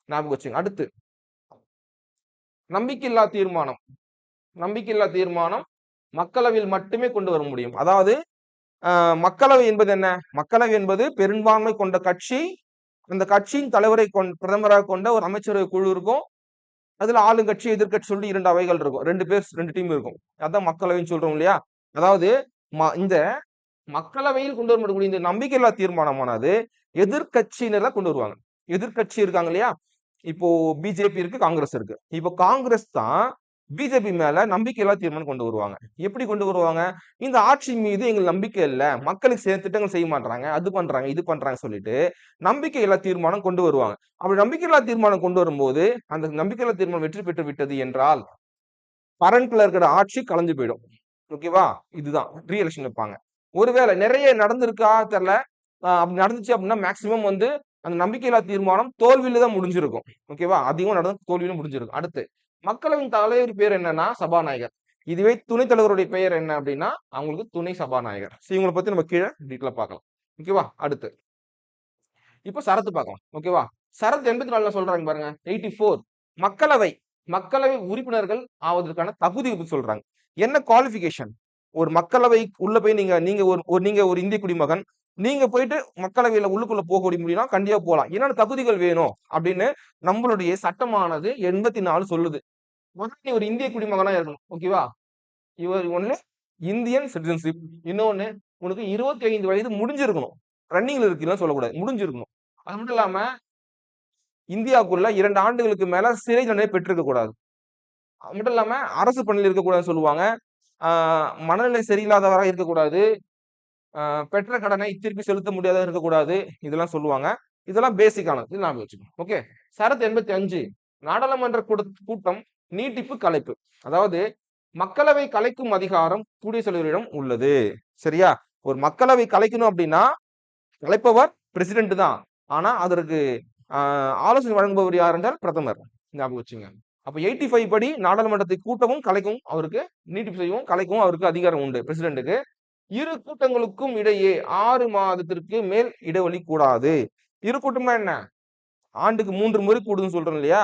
ஞாபகம் வச்சுங்க. அடுத்து நம்பிக்கையில்லா தீர்மானம். நம்பிக்கையில்லா தீர்மானம் மக்களவையில் மட்டுமே கொண்டு வர முடியும். அதாவது மக்களவை என்பது என்ன? மக்களவை என்பது பெரும்பான்மை கொண்ட கட்சி, அந்த கட்சியின் தலைவரை பிரதமராக கொண்ட ஒரு அமைச்சரவை குழு இருக்கும். அதுல ஆளுங்கட்சி, எதிர்கட்சி சொல்லி 2 அவைகள் இருக்கும். 2 டீம் இருக்கும். அதான் மக்களவைன்னு சொல்றோம் இல்லையா. அதாவது இந்த மக்களவையில் கொண்டு வரக்கூடிய இந்த நம்பிக்கையில்லா தீர்மானமானது எதிர்கட்சியினர் தான் கொண்டு வருவாங்க. எதிர்கட்சி இருக்காங்க இல்லையா, இப்போ பிஜேபி இருக்கு, காங்கிரஸ் இருக்கு. இப்போ காங்கிரஸ் தான் பிஜேபி மேல நம்பிக்கையில்லா தீர்மானம் கொண்டு வருவாங்க. எப்படி கொண்டு வருவாங்க? இந்த ஆட்சி மீது எங்களுக்கு நம்பிக்கை இல்ல. மக்களுக்கு திட்டங்கள் செய்ய மாட்றாங்க. அது பண்றாங்க, இது பண்றாங்க சொல்லிட்டு நம்பிக்கையில்லா தீர்மானம் கொண்டு வருவாங்க. அப்படி நம்பிக்கையில்லா தீர்மானம் கொண்டு வரும்போது, அந்த நம்பிக்கையில்லா தீர்மானம் வெற்றி பெற்று விட்டது என்றால், கரண்ட்ல இருக்கிற ஆட்சி கலைஞ்சு போயிடும். ஓகேவா? இதுதான் ரீ எலக்ஷன் வைப்பாங்க. ஒருவேளை நிறைய நடந்திருக்கா தெரியல. அப்படி நடந்துச்சு அப்படின்னா மேக்ஸிமம் வந்து அந்த நம்பிக்கையில்லா தீர்மானம் தோல்வியில தான் முடிஞ்சிருக்கும். ஓகேவா? அதிகமா நடந்து தோல்வியில முடிஞ்சிருக்கும். அடுத்து மக்களவையின் தலைவர் பேர் என்னன்னா சபாநாயகர். இதுவே துணைத் தலைவருடைய பெயர் என்ன அப்படின்னா அவங்களுக்கு துணை சபாநாயகர். இவங்களை பத்தி நம்ம கீழே டீட்டெயிலா பார்க்கலாம். ஓகேவா? அடுத்து இப்ப சரத்து பார்க்கலாம். ஓகேவா? சரத் 84ல சொல்றாங்க பாருங்க. 84 மக்களவை மக்களவை உறுப்பினர்கள் ஆவதற்கான தகுதி சொல்றாங்க. என்ன குவாலிஃபிகேஷன்? ஒரு மக்களவை உள்ள போய் நீங்க நீங்க நீங்க ஒரு இந்திய குடிமகன். நீங்க போயிட்டு மக்களவையில உள்ளுக்குள்ள போக முடியும்னா கண்டிப்பா போலாம். என்னென்ன தகுதிகள் வேணும் அப்படின்னு நம்மளுடைய சட்டமானது 84 சொல்லுது. முதல்ல நீ ஒரு இந்திய குடிமகனா இருக்கணும். ஓகேவா? இவர் ஒண்ணு இந்தியன் சிட்டிசன்ஷிப். இன்னொன்னு உனக்கு 25 வயது முடிஞ்சிருக்கணும். ரன்னிங்ல இருக்குன்னு சொல்லக்கூடாது. முடிஞ்சிருக்கணும். அது மட்டும் இல்லாம இந்தியாவுக்குள்ள 2 ஆண்டுகளுக்கு மேல சிறை தண்டனை பெற்றிருக்க கூடாது. அது மட்டும் இல்லாம அரசு பணியில் இருக்கக்கூடாதுன்னு சொல்லுவாங்க. மனநிலை சரியில்லாதவராக இருக்கக்கூடாது. பெற்ற கடனை திருப்பி செலுத்த முடியாதவராக இருக்கக்கூடாது. இதெல்லாம் சொல்லுவாங்க. இதெல்லாம் பேசிக்கானது. இது ஞாபகம் வச்சுக்கணும். ஓகே. சரத் 85 நாடாளுமன்ற கூட்டம் நீட்டிப்பு கலைப்பு. அதாவது மக்களவை கலைக்கும் அதிகாரம் குடியரசுத் தலைவரிடம் உள்ளது. சரியா? ஒரு மக்களவை கலைக்கணும் அப்படின்னா கலைப்பவர் பிரசிடென்ட் தான். ஆனா அதற்கு ஆலோசனை வழங்குபவர் யார் என்றால் பிரதமர். ஞாபகம் வச்சுங்க. அப்ப 85 படி நாடாளுமன்றத்தை கூட்டவும் கலைக்கவும் அவருக்கு நீட்டிப்பு செய்யவும் கலைக்கவும் அவருக்கு அதிகாரம் உண்டு பிரசிடென்ட்டுக்கு. இரு கூட்டங்களுக்கும் இடையே 6 மாதத்திற்கு மேல் இடைவெளி கூடாது. இரு கூட்டம்னா என்ன? ஆண்டுக்கு 3 முறை கூடுதுன்னு சொல்றோம் இல்லையா?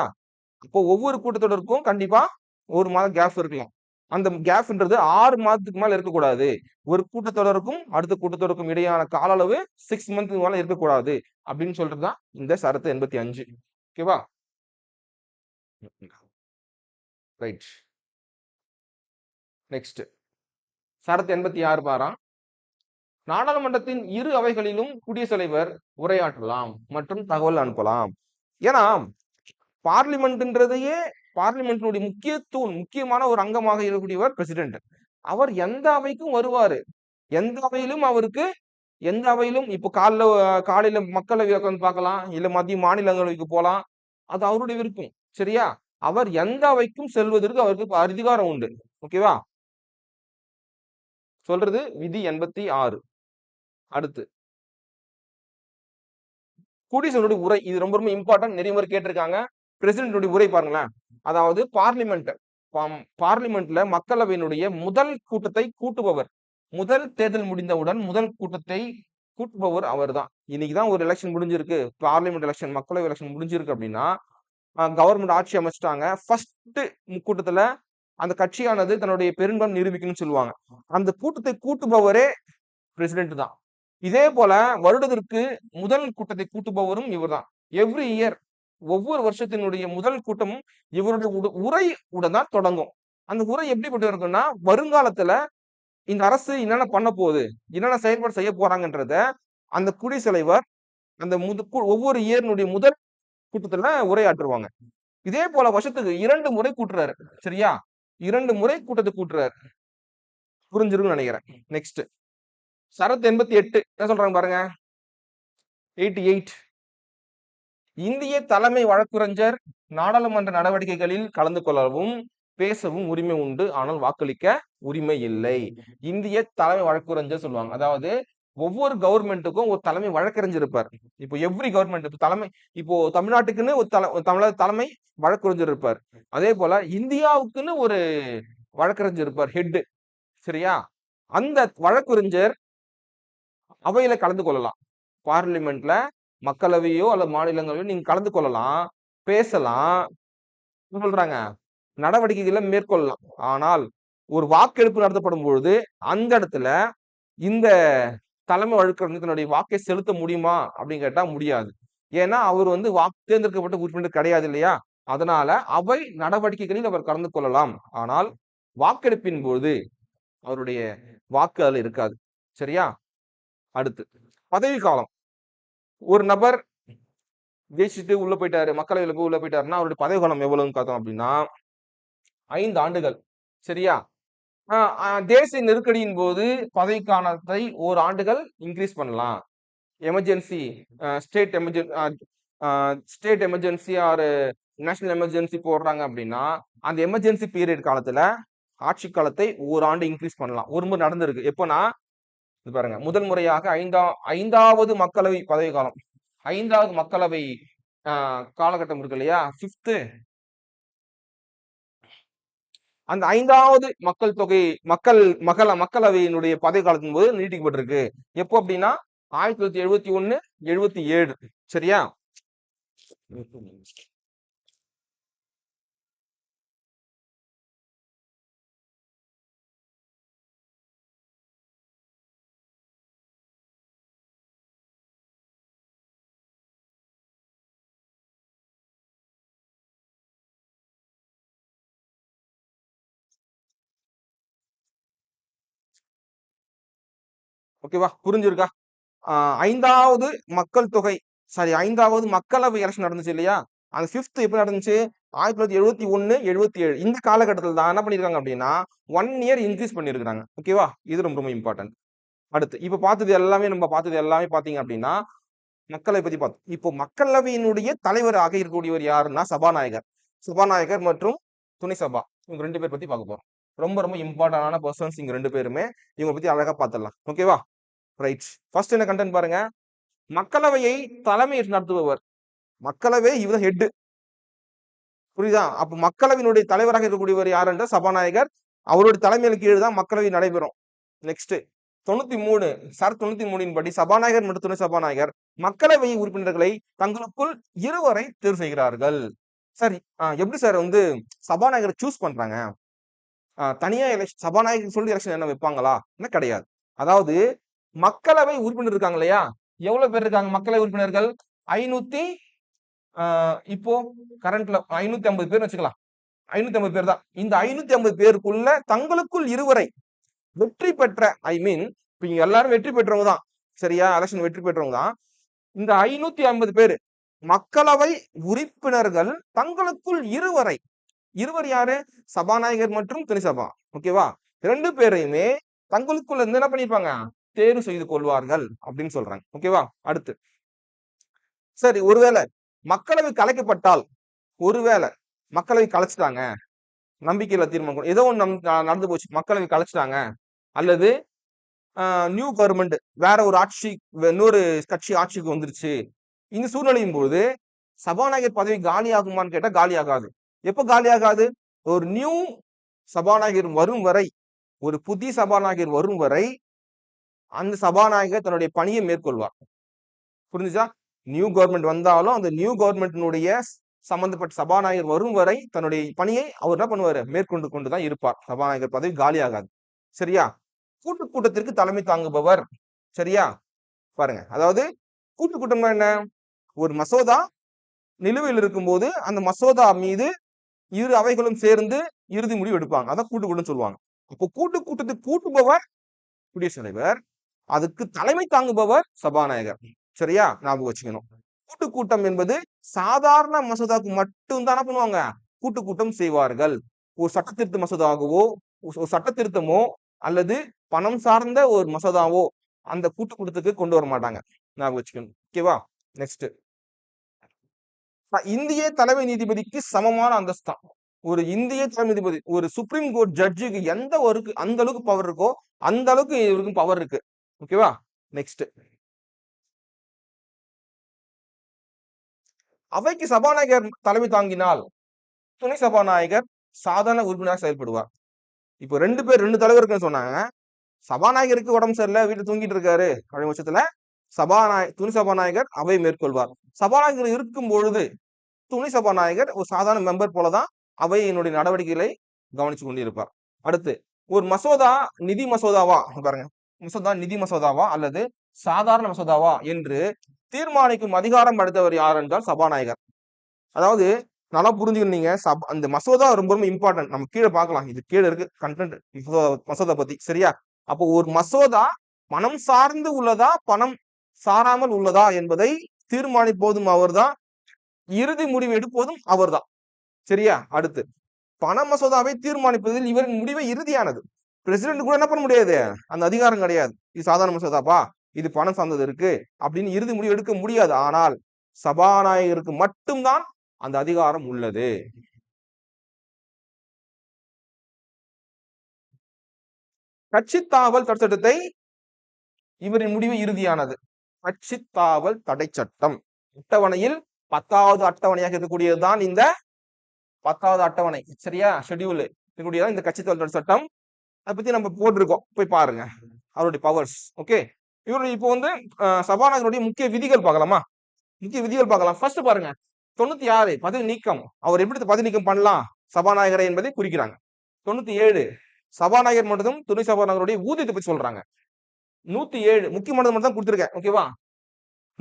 அப்போ ஒவ்வொரு கூட்டத்தொடருக்கும் கண்டிப்பா 1 மாதம் கேப் இருக்கலாம். அந்த கேப்ன்றது 6 மாதத்துக்கு மேல இருக்கக்கூடாது. ஒரு கூட்டத்தொடருக்கும் அடுத்த கூட்டத்தொடருக்கும் இடையான கால அளவு 6 மந்த்க்கு மேல இருக்கக்கூடாது அப்படின்னு சொல்றதுதான் இந்த சரத்து 85. ஓகேவா? ரைட். நெக்ஸ்ட் சரத்து 86 பாராம். நாடாளுமன்றத்தின் இரு அவைகளிலும் குடியரசுத் தலைவர் உரையாற்றலாம் மற்றும் தகவல் அனுப்பலாம். ஏன்னா பார்லிமெண்ட்ன்றதையே பார்லிமெண்டினுடைய முக்கியமான ஒரு அங்கமாக இருக்கக்கூடியவர் பிரசிடென்ட். அவர் எந்த அவைக்கும் வருவாரு. எந்த அவையிலும் அவருக்கு எந்த அவையிலும் இப்போ காலையில மக்களவை உட்கார்ந்து பார்க்கலாம். இல்ல மதியம் மாநிலங்களவைக்கு போலாம். அது அவருடைய விருப்பம். சரியா? அவர் எந்த அவைக்கும் செல்வதற்கு அவருக்கு அதிகாரம் உண்டு. ஓகேவா? சொல்றது விதி 86. அடுத்து குடியரசுடைய உரை. இது ரொம்ப ரொம்ப இம்பார்ட்டன்ட். நிறைய முறை கேட்டிருக்காங்க. பிரசிடென்ட் உரை பாருங்களேன். அதாவது பார்லிமெண்ட்ல மக்களவையினுடைய முதல் கூட்டத்தை கூட்டுபவர். முதல் தேர்தல் முடிந்தவுடன் முதல் கூட்டத்தை கூட்டுபவர் அவர்தான். இன்னைக்குதான் ஒரு எலெக்ஷன் முடிஞ்சிருக்கு. பார்லிமெண்ட் எலெக்ஷன், மக்களவை எலெக்ஷன் முடிஞ்சிருக்கு அப்படின்னா கவர்மெண்ட் ஆட்சி அமைச்சிட்டாங்க. ஃபர்ஸ்ட் கூட்டத்துல அந்த கட்சியானது தன்னுடைய பெரும்பான்மை நிரூபிக்கணும்னு சொல்லுவாங்க. அந்த கூட்டத்தை கூட்டுபவரே பிரசிடென்ட் தான். இதே போல வருடத்திற்கு முதல் கூட்டத்தை கூட்டுபவரும் இவர்தான். எவ்ரி இயர் ஒவ்வொரு வருஷத்தினுடைய முதல் கூட்டமும் இவருடைய உரை உடன் தான் தொடங்கும். அந்த உரை எப்படிப்பட்டு இருக்குன்னா வருங்காலத்துல இந்த அரசு என்னென்ன பண்ண போகுது, என்னென்ன செயல்பாடு செய்ய போறாங்கன்றத அந்த குடியரசுத் தலைவர் அந்த ஒவ்வொரு இயர்னுடைய முதல் கூட்டத்துல உரையாற்றுவாங்க. இதே போல வருஷத்துக்கு 2 முறை கூட்டுறாரு. சரியா? 2 முறை கூட்டத்தை கூட்டுறாரு. புரிஞ்சிருக்கும்னு நினைக்கிறேன். நெக்ஸ்ட் சரத் 88 என்ன சொல்றாங்க பாருங்க. 88 இந்திய தலைமை வழக்குரைஞர் நாடாளுமன்ற நடவடிக்கைகளில் கலந்து கொள்ளவும் பேசவும் உரிமை உண்டு. ஆனால் வாக்களிக்க உரிமை இல்லை. இந்திய தலைமை வழக்குரைஞர் சொல்லுவாங்க. அதாவது ஒவ்வொரு கவர்மெண்ட்டுக்கும் ஒரு தலைமை வழக்கறிஞர் இருப்பார். இப்போ எவ்ரி கவர்மெண்ட் தலைமை இப்போ தமிழ்நாட்டுக்குன்னு ஒரு தமிழக தலைமை வழக்கறிஞர் இருப்பார். அதே போல இந்தியாவுக்குன்னு ஒரு வழக்கறிஞர் இருப்பார். ஹெட். சரியா? அந்த வழக்கறிஞர் அவையில கலந்து கொள்ளலாம். பார்லிமெண்ட்ல மக்களவையோ அல்லது மாநிலங்களவையோ நீங்க கலந்து கொள்ளலாம், பேசலாம். சொல்றாங்க நடவடிக்கைகளை மேற்கொள்ளலாம். ஆனால் ஒரு வாக்கெடுப்பு நடத்தப்படும் பொழுது அந்த இடத்துல இந்த தலைமை வழக்கறிஞர் தன்னுடைய வாக்கை செலுத்த முடியுமா அப்படின்னு கேட்டா முடியாது. ஏன்னா அவர் வந்து தேர்ந்தெடுக்கப்பட்ட உறுப்பினர் கிடையாது இல்லையா? அதனால அவை நடவடிக்கைகளில் அவர் கலந்து கொள்ளலாம். ஆனால் வாக்கெடுப்பின் போது அவருடைய வாக்கு அதுல இருக்காது. சரியா? அடுத்து பதவி காலம். ஒரு நபர் ஜெயிச்சுட்டு உள்ள போயிட்டாரு, மக்களவையில போய் உள்ள போயிட்டாருன்னா அவருடைய பதவி காலம் எவ்வளவுன்னு பார்த்தோம் அப்படின்னா 5 ஆண்டுகள். சரியா? தேசிய நெருக்கடியின் போது பதவிக்காலத்தை ஓராண்டுகள் இன்கிரீஸ் பண்ணலாம். Emergency state state emergency or national emergency போடுறாங்க அப்படின்னா அந்த எமர்ஜென்சி பீரியட் காலத்துல ஆட்சி காலத்தை ஓராண்டு இன்க்ரீஸ் பண்ணலாம். ஒரு முறை நடந்திருக்கு. எப்போனா இது பாருங்க, முதல் முறையாக ஐந்தாவது மக்களவை பதவி காலம், 5வது மக்களவை காலகட்டம் இருக்கு இல்லையா, 5th, அந்த 5வது மக்கள் தொகை மக்களவையினுடைய பதவி காலத்தின் போது நீட்டிக்கப்பட்டிருக்கு. எப்போ அப்படின்னா 1971, 77. சரியா? ஓகேவா? புரிஞ்சிருக்கா? 5வது மக்கள் தொகை, சாரி 5வது மக்களவை எலெக்ஷன் நடந்துச்சு இல்லையா, அந்த 5th எப்ப நடந்துச்சு? 1971, 77. இந்த காலகட்டத்தில் தான் என்ன பண்ணிருக்காங்க அப்படின்னா 1 இயர் இன்க்ரீஸ் பண்ணிருக்காங்க. ஓகேவா? இது ரொம்ப ரொம்ப இம்பார்ட்டன்ட். அடுத்து இப்ப நம்ம பார்த்தது எல்லாமே பாத்தீங்க அப்படின்னா மக்களவை பத்தி பார்த்தோம். இப்போ மக்களவையினுடைய தலைவராக இருக்கக்கூடியவர் யாருன்னா சபாநாயகர் மற்றும் துணை சபா, இவங்க 2 பேர் பத்தி பார்க்க போறோம். ரொம்ப ரொம்ப இம்பார்ட்டன்டான பர்சன்ஸ் இங்க 2 பேருமே. இவங்க பத்தி அழகா பார்த்துடலாம். ஓகேவா? ரைட். ஃபர்ஸ்ட் என்ன கண்டென்ட் பாருங்க. மக்களவையை தலைமை நடத்துபவர். மக்களவை இவர் ஹெட். புரியுதா? அப்ப மக்களவையினுடைய தலைவராக இருக்கக்கூடியவர் யார் என்ற சபாநாயகர். அவருடைய தலைமையின் கீழ் தான் மக்களவை நடைபெறும். நெக்ஸ்ட் 93 சார் 93 படி சபாநாயகர் மற்றும் துணை சபாநாயகர் மக்களவை உறுப்பினர்களை தங்களுக்குள் இருவரை தேர்வு செய்கிறார்கள். சரி, எப்படி சார் வந்து சபாநாயகரை சூஸ் பண்றாங்க? தனியா சபாநாயகர் சொல்லி எலெக்ஷன் என்ன வைப்பாங்களா? என்ன கிடையாது. அதாவது மக்களவை உறுப்பினர் இருக்காங்க இல்லையா, எவ்வளவு பேர் இருக்காங்க மக்களவை உறுப்பினர்கள்? 500, இப்போ கரண்ட்ல 550 பேர் வச்சுக்கலாம். 550 பேர் தான். இந்த 550 பேருக்குள்ள தங்களுக்குள் இருவரை வெற்றி பெற்ற, ஐ மீன் இப்ப இங்க எல்லாரும் வெற்றி பெற்றவங்க தான். சரியா? எலெக்ஷன் வெற்றி பெற்றவங்க தான். இந்த 550 பேரு மக்களவை உறுப்பினர்கள் தங்களுக்குள் இருவர் யாரு? சபாநாயகர் மற்றும் துணை சபா. ஓகேவா? 2 பேரையுமே தங்களுக்குள்ள இருந்து என்ன பண்ணிருப்பாங்க? தேர்வு செய்து கொள்வார்கள் அப்படின்னு சொல்றாங்க. ஓகேவா? அடுத்து சரி, ஒருவேளை மக்களவை கலைக்கப்பட்டால், ஒருவேளை மக்களவை கலைச்சிட்டாங்க, நம்பிக்கையில தீர்மானம் ஏதோ ஒண்ணு நடந்து போச்சு, மக்களவை கலைச்சிட்டாங்க, அல்லது நியூ கவர்மெண்ட் வேற ஒரு ஆட்சி, இன்னொரு கட்சி ஆட்சிக்கு வந்துருச்சு, இந்த சூழ்நிலையும் போது சபாநாயகர் பதவி காலி ஆகுமான்னு கேட்டா காலி ஆகாது. எப்ப காலி ஆகாது? ஒரு நியூ சபாநாயகர் வரும் வரை, ஒரு புதிய சபாநாயகர் வரும் வரை அந்த சபாநாயகர் தன்னுடைய பணியை மேற்கொள்வார். புரிஞ்சுச்சா? நியூ கவர்மெண்ட் வந்தாலும் அந்த நியூ கவர்மெண்டினுடைய சம்பந்தப்பட்ட சபாநாயகர் வரும் வரை தன்னுடைய பணியை அவர் என்ன பண்ணுவாரு? மேற்கொண்டு கொண்டுதான் இருப்பார். சபாநாயகர் பதவி காலி ஆகாது. சரியா? கூட்டத்திற்கு தலைமை தாங்குபவர். சரியா? பாருங்க, அதாவது கூட்டம்னா என்ன? ஒரு மசோதா நிலுவையில் இருக்கும்போது அந்த மசோதா மீது இரு அவைகளும் சேர்ந்து இறுதி முடிவு எடுப்பாங்க. அதான் கூட்டுக்கூட்டம் சொல்லுவாங்க. இப்போ கூட்டத்துக்கு கூட்டுபவர் குடியரசுத் தலைவர், அதுக்கு தலைமை தாங்குபவர் சபாநாயகர். சரியா? ஞாபகம் வச்சுக்கணும். கூட்டம் என்பது சாதாரண மசோதாவுக்கு மட்டும் தான் பண்ணுவாங்க, கூட்டம் செய்வார்கள். ஒரு சட்ட திருத்த மசோதாவோ, ஒரு சட்ட திருத்தமோ அல்லது பணம் சார்ந்த ஒரு மசோதாவோ அந்த கூட்டத்துக்கு கொண்டு வர மாட்டாங்க. ஞாபகம் வச்சுக்கணும். ஓகேவா? நெக்ஸ்ட், இந்திய தலைமை நீதிபதிக்கு சமமான அந்தஸ்து. ஒரு இந்திய தலைமை நீதிபதி, ஒரு சுப்ரீம் கோர்ட் ஜட்ஜுக்கு எந்த ஒரு அந்த அளவுக்கு பவர் இருக்கோ அந்த அளவுக்கு இவருக்கு பவர் இருக்கு. ஓகேவா? நெக்ஸ்ட், அவைக்கு சபாநாயகர் தலைமை தாங்கினால் துணை சபாநாயகர் சாதாரண உறுப்பினராக செயல்படுவார். இப்போ 2 தலைவருக்குன்னு சொன்னாங்க. சபாநாயகருக்கு உடம்பு சரியில்லை, வீட்டுல தூங்கிட்டு இருக்காரு அப்படின்ற பட்சத்துல துணை சபாநாயகர் அவை மேற்கொள்வார். சபாநாயகர் இருக்கும் பொழுது துணை சபாநாயகர் ஒரு சாதாரண மெம்பர் போலதான் அவையினுடைய நடவடிக்கைகளை கவனிச்சு கொண்டிருப்பார். அடுத்து, ஒரு மசோதா நிதி மசோதாவா, பாருங்க, மசோதா நிதி மசோதாவா அல்லது சாதாரண மசோதாவா என்று தீர்மானிக்கும் அதிகாரம் படைத்தவர் யார் என்றால் சபாநாயகர். அதாவது நல்லா புரிஞ்சுக்கிட்டீங்க, அந்த மசோதா ரொம்ப ரொம்ப இம்பார்ட்டன்ட். நம்ம கீழே பார்க்கலாம், இது கீழே இருக்கு கண்டென்ட் மசோதா பத்தி. சரியா? அப்போ ஒரு மசோதா பணம் சார்ந்து உள்ளதா பணம் சாராமல் உள்ளதா என்பதை தீர்மானிப்போதும் அவர்தான் இறுதி முடிவு எடுப்பதும் அவர்தான். சரியா? அடுத்து பண மசோதாவை தீர்மானிப்பதில் இவரின் முடிவை இறுதியானது. பிரசிடென்ட் கூட என்ன பண்ண முடியாது, அந்த அதிகாரம் கிடையாது. இது சாதாரண மசோதாப்பா, இது பணம் சார்ந்தது இருக்கு அப்படின்னு இறுதி முடிவு எடுக்க முடியாது. ஆனால் சபாநாயகருக்கு மட்டும்தான் அந்த அதிகாரம் உள்ளது. கட்சித்தாவல் சட்டத்தை இவரின் முடிவு இறுதியானது. கட்சித்தாவல் தடை சட்டம் அட்டவணையில் 10வது அட்டவணையாக இருக்கக்கூடியதுதான் இந்த 10வது அட்டவணை. சரியா? ஷெட்யூல் இருக்கக்கூடியதான் இந்த கட்சித்தாவல் தடை சட்டம். அதை பத்தி நம்ம போட்டிருக்கோம், போய் பாருங்க அவருடைய பவர்ஸ். ஓகே, இவருடைய இப்போ வந்து சபாநாயகருடைய முக்கிய விதிகள் பார்க்கலாமா? முக்கிய விதிகள் பார்க்கலாம். ஃபர்ஸ்ட் பாருங்க, 96 பதவி நீக்கம். அவர் எப்படி பதவி நீக்கம் பண்ணலாம் சபாநாயகரை என்பதை குறிக்கிறாங்க. 97 சபாநாயகர் மட்டும் துணை சபாநாயகருடைய ஊதியத்தை பத்தி சொல்றாங்க. 107 முக்கியமானது மட்டும் தான் கொடுத்திருக்கேன். ஓகேவா?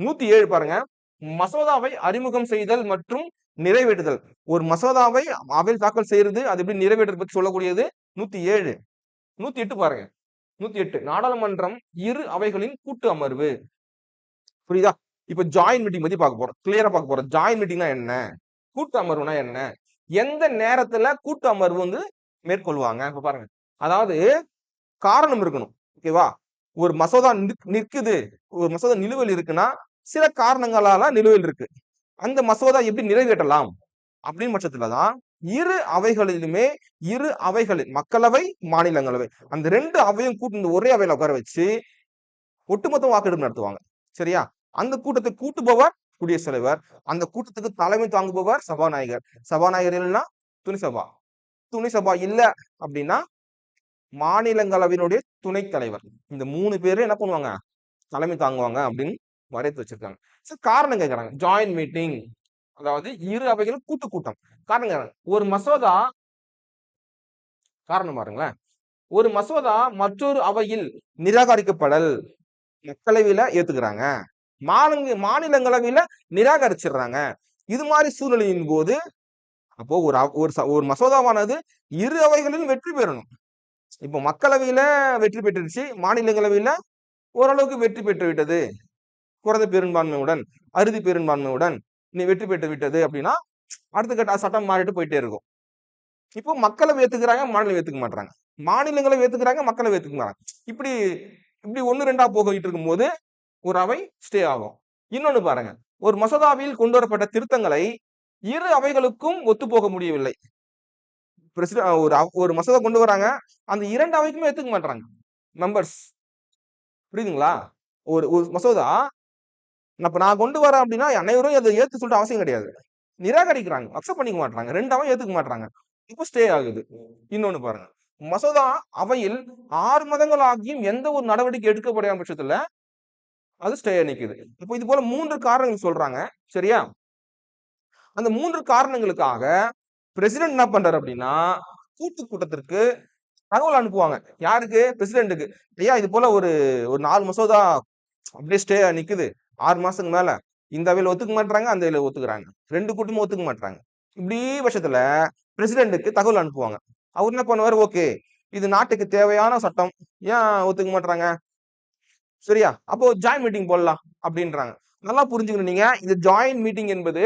107 பாருங்க, மசோதாவை அறிமுகம் செய்தல் மற்றும் நிறைவேற்றுதல். ஒரு மசோதாவை அவையில் தாக்கல் செய்யறது, அது எப்படி நிறைவேற்றது பத்தி சொல்லக்கூடியது 107. 108 பாருங்க, 108 நாடாளுமன்றம் இரு அவைகளின் கூட்டு அமர்வு. புரியுதா? இப்ப ஜாயின்ட் மீட்டிங் பத்தி பார்க்க போறோம், கிளியரா பார்க்க போறோம். ஜாயின்ட் மீட்டிங்னா என்ன, கூட்டு அமர்வுனா என்ன, எந்த நேரத்துல கூட்டு அமர்வு வந்து மேற்கொள்வாங்க. இப்ப பாருங்க, அதாவது காரணம் இருக்கணும். ஓகேவா? ஒரு மசோதா நிற்குது, ஒரு மசோதா நிலுவையில் இருக்குன்னா சில காரணங்களால நிலுவையில் இருக்கு. அந்த மசோதா எப்படி நிறைவேற்றலாம் அப்படின்னு பட்சத்துலதான் இரு அவைகளிலுமே, இரு அவைகளில் மக்களவை மாநிலங்களவை அந்த 2 அவையும் கூட்டு ஒரே அவையில உட்கார வச்சு ஒட்டுமொத்த வாக்கெடுப்பு நடத்துவாங்க. சரியா? அந்த கூட்டத்தை கூட்டுபவர் குடியரசுத் தலைவர், அந்த கூட்டத்துக்கு தலைமை தாங்குபவர் சபாநாயகர். சபாநாயகர் இல்லைன்னா துணை சபா, துணை சபா இல்ல அப்படின்னா மாநிலங்களவையினுடைய துணைத் தலைவர். இந்த 3 பேரும் என்ன பண்ணுவாங்க, தலைமை தாங்குவாங்க அப்படின்னு வரையறுத்து வச்சிருக்காங்க. சரி, காரணம் கேட்கறாங்க. ஜாயின்ட் மீட்டிங் அதாவது இரு அவைகளும் கூட்டு கூட்டம். காரணம் கேட்கறாங்க. ஒரு மசோதா, காரணம் பாருங்களேன், ஒரு மசோதா மற்றொரு அவையில் நிராகரிக்கப்படல், மக்களவையில ஏத்துக்கிறாங்க, மாநிலங்களவையில நிராகரிச்சிடுறாங்க. இது மாதிரி சூழ்நிலையின் போது அப்போ ஒரு மசோதாவானது இரு அவைகளிலும் வெற்றி பெறணும். இப்போ மக்களவையில வெற்றி பெற்றுருச்சு, மாநிலங்களவையில ஓரளவுக்கு வெற்றி பெற்று விட்டது, குறைந்த பெரும்பான்மையுடன், அறுதி பெரும்பான்மையுடன் நீ வெற்றி பெற்று விட்டது அப்படின்னா அடுத்த கட்ட சட்டம் மாறிட்டு போயிட்டே இருக்கும். இப்போ மக்களவை ஏத்துக்கிறாங்க, மாநிலம் ஏத்துக்க மாட்டாங்க, மாநிலங்களை ஏத்துக்கிறாங்க, மக்களவை ஏத்துக்க மாட்டாங்க. இப்படி இப்படி 1-2 போகிட்டு இருக்கும் போது ஒரு அவை ஸ்டே ஆகும். இன்னொன்னு பாருங்க, ஒரு மசோதாவில் கொண்டு வரப்பட்ட திருத்தங்களை இரு அவைகளுக்கும் ஒத்து போக முடியவில்லை. ஒரு மசோதா கொண்டு வராங்க, அந்த 2 அவைக்குமே ஏத்துக்க மாட்டாங்க மெம்பர்ஸ். புரியுதுங்களா? ஒரு மசோதா நான் கொண்டு வரேன் அப்படின்னா அனைவரும் அதை ஏத்து சொல்லிட்டு அவசியம் கிடையாது, நிராகரிக்கிறாங்க, அக்செப்ட் பண்ணிக்க மாட்டாங்க, 2 அவை ஏத்துக்க மாட்டாங்க. இப்போ ஸ்டே ஆகுது. இன்னொன்னு பாருங்க, மசோதா அவையில் 6 மாதங்கள் ஆகியும் எந்த ஒரு நடவடிக்கை எடுக்கப்படாத பட்சத்துல அது ஸ்டே நிக்குது. இப்போ இது போல 3 காரணங்கள் சொல்றாங்க. சரியா? அந்த 3 காரணங்களுக்காக பிரசிடென்ட் என்ன பண்றாரு அப்படின்னா கூட்டு கூட்டத்திற்கு தகவல் அனுப்புவாங்க. யாருக்கு? பிரசிடென்ட்டுக்கு. ஐயா, இது போல ஒரு 4 மசோதா அப்படியே ஸ்டே நிக்குது 6 மாசத்துக்கு மேல, இந்த அவையில ஒத்துக்க மாட்டாங்க, அந்த அவையில ஒத்துக்குறாங்க, 2 கூட்டமும் ஒத்துக்க மாட்டாங்க. இப்படி பட்சத்துல பிரசிடென்ட்டுக்கு தகவல் அனுப்புவாங்க. அவர் என்ன பண்ணுவாரு, ஓகே இது நாட்டுக்கு தேவையான சட்டம், ஏன் ஒத்துக்க மாட்டாங்க, சரியா, அப்போ ஜாயின்ட் மீட்டிங் போடலாம் அப்படின்றாங்க. நல்லா புரிஞ்சுக்கணும் நீங்க, இந்த ஜாயின்ட் மீட்டிங் என்பது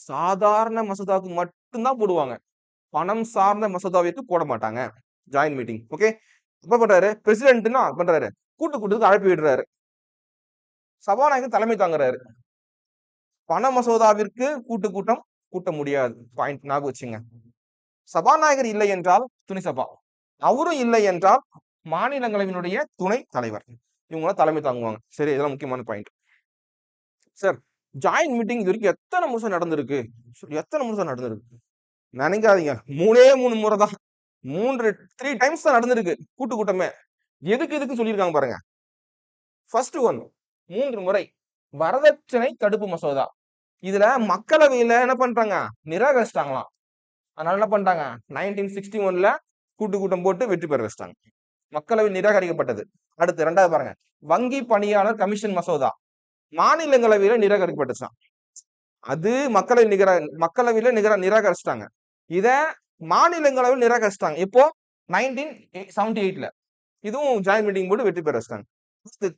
சாதாரண மசோதாவுக்கு மட்டும்தான் போடுவாங்க, பணம் சார்ந்த மசோதாவிற்கு போட மாட்டாங்க ஜாயின்ட் மீட்டிங். ஓகே, என்ன பண்றாரு பிரசிடென்ட்னா பண்றாரு, கூட்டத்துக்கு அழைப்பு விடுறாரு, சபாநாயகர் தலைமை தாங்குறாரு. பண மசோதாவிற்கு கூட்டு கூட்டம் கூட்ட முடியாது, பாயிண்ட் ஞாபகம் வச்சுங்க. சபாநாயகர் இல்லை என்றால் துணை சபா, அவரும் இல்லை என்றால் மாநிலங்களவையினுடைய துணை தலைவர், இவங்க தலைமை தாங்குவாங்க. சரி, இதெல்லாம் முக்கியமான பாயிண்ட். சார், ஜாயின்ட் மீட்டிங் இது வரைக்கும் எத்தனை முறை நடந்திருக்கு, எத்தனை முறை நடந்திருக்கு நினைக்காதீங்க, 3 முறை தான், 3 டைம்ஸ் தான் நடந்திருக்கு கூட்டு கூட்டமே. எதுக்கு சொல்லியிருக்காங்க பாருங்க. ஃபர்ஸ்ட் ஒன் 3 முறை வரதட்சணை தடுப்பு மசோதா, இதுல மக்களவையில என்ன பண்றாங்க, நிராகரிச்சிட்டாங்களாம். அதனால என்ன பண்றாங்க, 1961ல கூட்டு கூட்டம் போட்டு வெற்றி பெற வச்சிட்டாங்க, மக்களவை நிராகரிக்கப்பட்டது. அடுத்து 2வது பாருங்க, வங்கி பணியாளர் கமிஷன் மசோதா, மாநிலங்களவையில நிராகரிக்கப்பட்டுச்சான், அது மக்களவையில நிராகரிச்சிட்டாங்க, இத மாநிலங்களவையில் நிராகரிச்சிட்டாங்க. இப்போ 1978ல இதுவும் ஜாயின்ட் மீட்டிங் போட்டு வெற்றி பெற வச்சிட்டாங்க.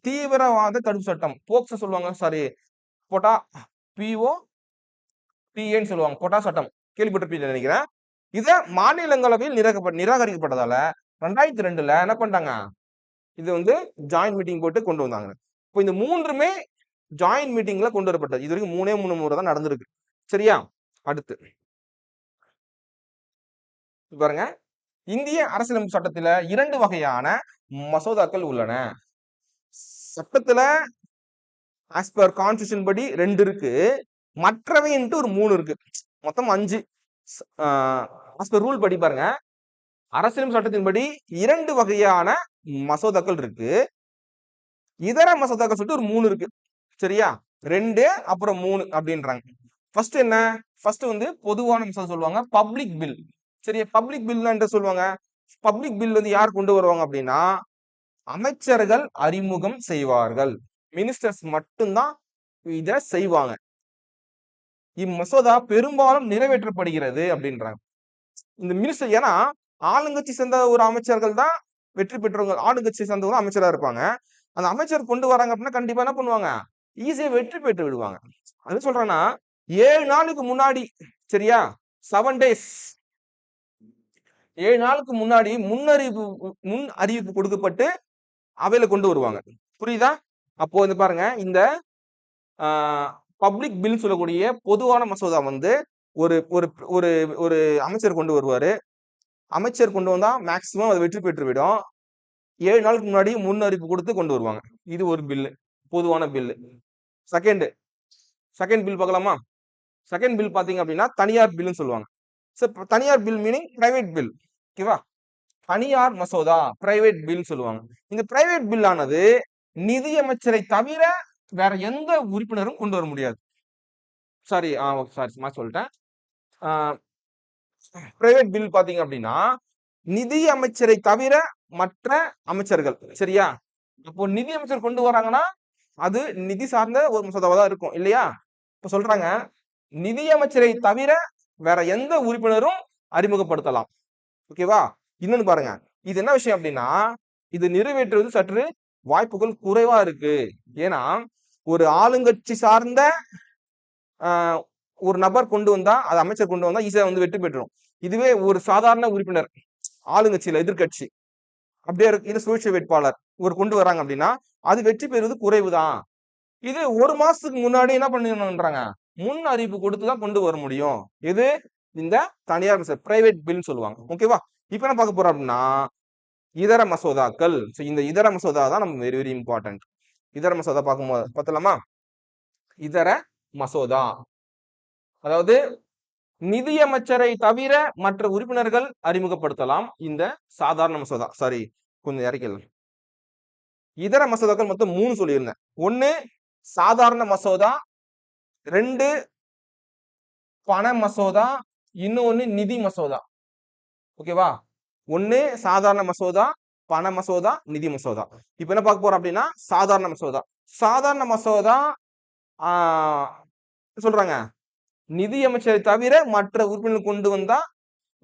தீவிரவாத தடுப்பு சட்டம், போக்சோ சொல்லுவாங்க, சாரி போட்டா PO PAன்னு சொல்லுவாங்க, கோட்டா சட்டம் கேள்விப்பட்டிருப்பீங்கன்னு நினைக்கிறேன். இத மாநிலங்களவையில் நிராகரிக்கப்பட்டதால 2002ல என்ன பண்ணிட்டாங்க, இது வந்து ஜாயிண்ட் மீட்டிங் போட்டு கொண்டு வந்தாங்க. இப்போ இந்த மூன்றுமே ஜாயிண்ட் மீட்டிங்ல கொண்டு வரப்பட்டது. இது வரைக்கும் 3 முறை தான் நடந்திருக்கு. சரியா? அடுத்து பாருங்க, இந்திய அரசியலமைப்பு சட்டத்துல 2 வகையான மசோதாக்கள் உள்ளன. சட்டத்துல ஆஸ் பர் கான்ஸ்டிடியூஷன் படி 2 இருக்கு, மற்றவைன்ட்டு ஒரு 3 இருக்கு, மொத்தம் 5. ஆஸ் பர் ரூல் படி பாருங்க, அரசியலமைப்பு சட்டத்தின்படி 2 வகையான மசோதாக்கள் இருக்கு, இதர மசோதாக்கள் சொல்லிட்டு ஒரு 3 இருக்கு. சரியா? 2 அப்புறம் 3 அப்படின்றாங்க. ஃபர்ஸ்ட் என்ன? ஃபர்ஸ்ட் வந்து பொதுவான மசோதா சொல்லுவாங்க, பப்ளிக் பில். சரியா? பப்ளிக் பில் என்ன சொல்லுவாங்க? பப்ளிக் பில் வந்து யார் கொண்டு வருவாங்க அப்படின்னா, அமைச்சர்கள் அறிமுகம் செய்வார்கள், மினிஸ்டர்ஸ் மட்டும்தான் இத செய்வாங்க. இம்மசோதா பெரும்பாலும் நிறைவேற்றப்படுகிறது அப்படின்றாங்க. இந்த மினிஸ்டர், ஏன்னா ஆளுங்கட்சி சேர்ந்த ஒரு அமைச்சர்கள் தான் வெற்றி பெற்றவங்க, ஆளுங்கட்சி சேர்ந்தவங்க அமைச்சரா இருப்பாங்க. அந்த அமைச்சர் கொண்டு வராங்க அப்படின்னா கண்டிப்பா என்ன பண்ணுவாங்க, ஈஸியா வெற்றி பெற்று விடுவாங்க. அது சொல்றேன்னா 7 நாளுக்கு முன்னாடி, சரியா, 7 டேஸ், 7 நாளுக்கு முன்னாடி முன் அறிவிப்பு கொடுக்கப்பட்டு அவையில கொண்டு வருவாங்க. புரியுதா? அப்போ வந்து பாருங்க, இந்த பப்ளிக் பில் சொல்லக்கூடிய பொதுவான மசோதா வந்து ஒரு ஒரு ஒரு ஒரு அமைச்சர் கொண்டு வருவாரு. அமைச்சர் கொண்டு வந்தா மேக்சிமம் அது வெற்றி பெற்று விடும். 7 நாளுக்கு முன்னாடி முன் அறிவிப்பு கொடுத்து கொண்டு வருவாங்க. இது ஒரு பில்லு, பொதுவான பில்லு. செகண்ட் பில் பார்க்கலாமா? செகண்ட் பில் பாத்தீங்க அப்படின்னா தனியார் பில்னு சொல்லுவாங்க. தனியார் பில் மீனிங் பிரைவேட் பில். ஓகேவா? தனியார் மசோதா பிரைவேட் பில் சொல்லுவாங்க. இந்த பிரைவேட் பில் ஆனது நிதியமைச்சரை தவிர வேற எந்த உறுப்பினரும் கொண்டு வர முடியாது. சாரி, சொல்லிட்டேன். பிரைவேட் பில் பாத்தீங்க அப்படின்னா நிதி அமைச்சரை தவிர மற்ற அமைச்சர்கள். சரியா? அப்போ நிதி அமைச்சர் கொண்டு வராங்கன்னா அது நிதி சார்ந்த ஒரு மசோதாவா தான் இருக்கும் இல்லையா? இப்ப சொல்றாங்க, நிதி அமைச்சரை தவிர வேற எந்த உறுப்பினரும் அறிமுகப்படுத்தலாம். ஓகேவா? இன்னொன்னு பாருங்க, இது என்ன விஷயம் அப்படின்னா, இது நிறைவேற்றுவது சற்று வாய்ப்புகள் குறைவா இருக்கு. ஏன்னா ஒரு ஆளுங்கட்சி சார்ந்த ஒரு நபர் கொண்டு வந்தா, அது அமைச்சர் கொண்டு வந்தா ஈஸியா வந்து வெற்றி பெற்றுரும். இதுவே ஒரு சாதாரண உறுப்பினர், ஆளுங்கட்சியில எதிர்கட்சி அப்படியே இது சுயேட்சை வேட்பாளர் ஒரு கொண்டு வராங்க அப்படின்னா அது வெற்றி பெறுவது குறைவுதான். இது 1 மாசத்துக்கு முன்னாடி என்ன பண்ணணும்ன்றாங்க, முன் அறிவிப்பு கொடுத்துதான் கொண்டு வர முடியும். இது இந்த தனியார் பிரைவேட் பில் சொல்லுவாங்க. ஓகேவா? இப்ப என்ன பார்க்க போறோம் அப்படின்னா இதர மசோதாக்கள். இந்த இதர மசோதா தான் நம்ம வெரி வெரி இம்பார்ட்டன்ட். இதர மசோதா பார்க்கும்போது பார்த்தலாமா? இதர மசோதா அதாவது நிதியமைச்சரை தவிர மற்ற உறுப்பினர்கள் அறிமுகப்படுத்தலாம் இந்த சாதாரண மசோதா. சாரி, கொஞ்சம் இறக்கல. இதர மசோதாக்கள் மொத்தம் 3 சொல்லியிருந்தேன். 1 சாதாரண மசோதா, 2 பண மசோதா, இன்னொன்னு நிதி மசோதா. ஓகேவா? 1 சாதாரண மசோதா, பண மசோதா, நிதி மசோதா. இப்ப என்ன பார்க்க போறோம் அப்படின்னா சாதாரண மசோதா. சாதாரண மசோதா சொல்றாங்க, நிதி அமைச்சரை தவிர மற்ற உறுப்பினர்கள் கொண்டு வந்தா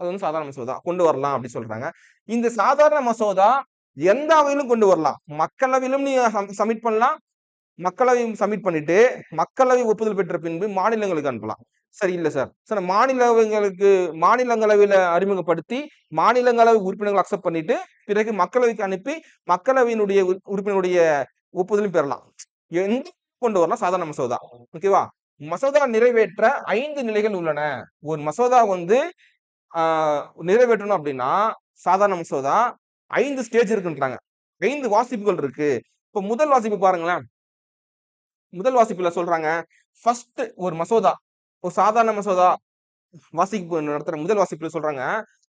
அது வந்து சாதாரண மசோதா கொண்டு வரலாம் அப்படி சொல்றாங்க. இந்த சாதாரண மசோதா எந்த அவையிலும் கொண்டு வரலாம். மக்களவையிலும் நீ சப்மிட் பண்ணலாம். மக்களவை சப்மிட் பண்ணிட்டு மக்களவை ஒப்புதல் பெற்ற பின்பு மாநிலங்களுக்கு அனுப்பலாம். சரி, இல்ல சார், சார் மாநிலங்களவையில அறிமுகப்படுத்தி மாநிலங்களவை உறுப்பினர்கள் அக்செப்ட் பண்ணிட்டு பிறகு மக்களவைக்கு அனுப்பி மக்களவையினுடைய உறுப்பினருடைய ஒப்புதலும் பெறலாம். எந்த கொண்டு வரலாம் சாதாரண மசோதா. ஓகேவா? மசோதா நிறைவேற்ற 5 நிலைகள் உள்ளன. ஒரு மசோதா வந்து நிறைவேற்றணும் அப்படின்னா சாதாரண மசோதா 5 ஸ்டேஜ் இருக்குன்றாங்க, 5 வாசிப்புகள் இருக்கு. இப்ப முதல் வாசிப்பு பாருங்களேன். முதல் வாசிப்புல சொல்றாங்க, ஃபர்ஸ்ட் ஒரு மசோதா, ஒரு சாதாரண மசோதா வாசிப்பு நடத்துற முதல் வாசிப்புல சொல்றாங்க,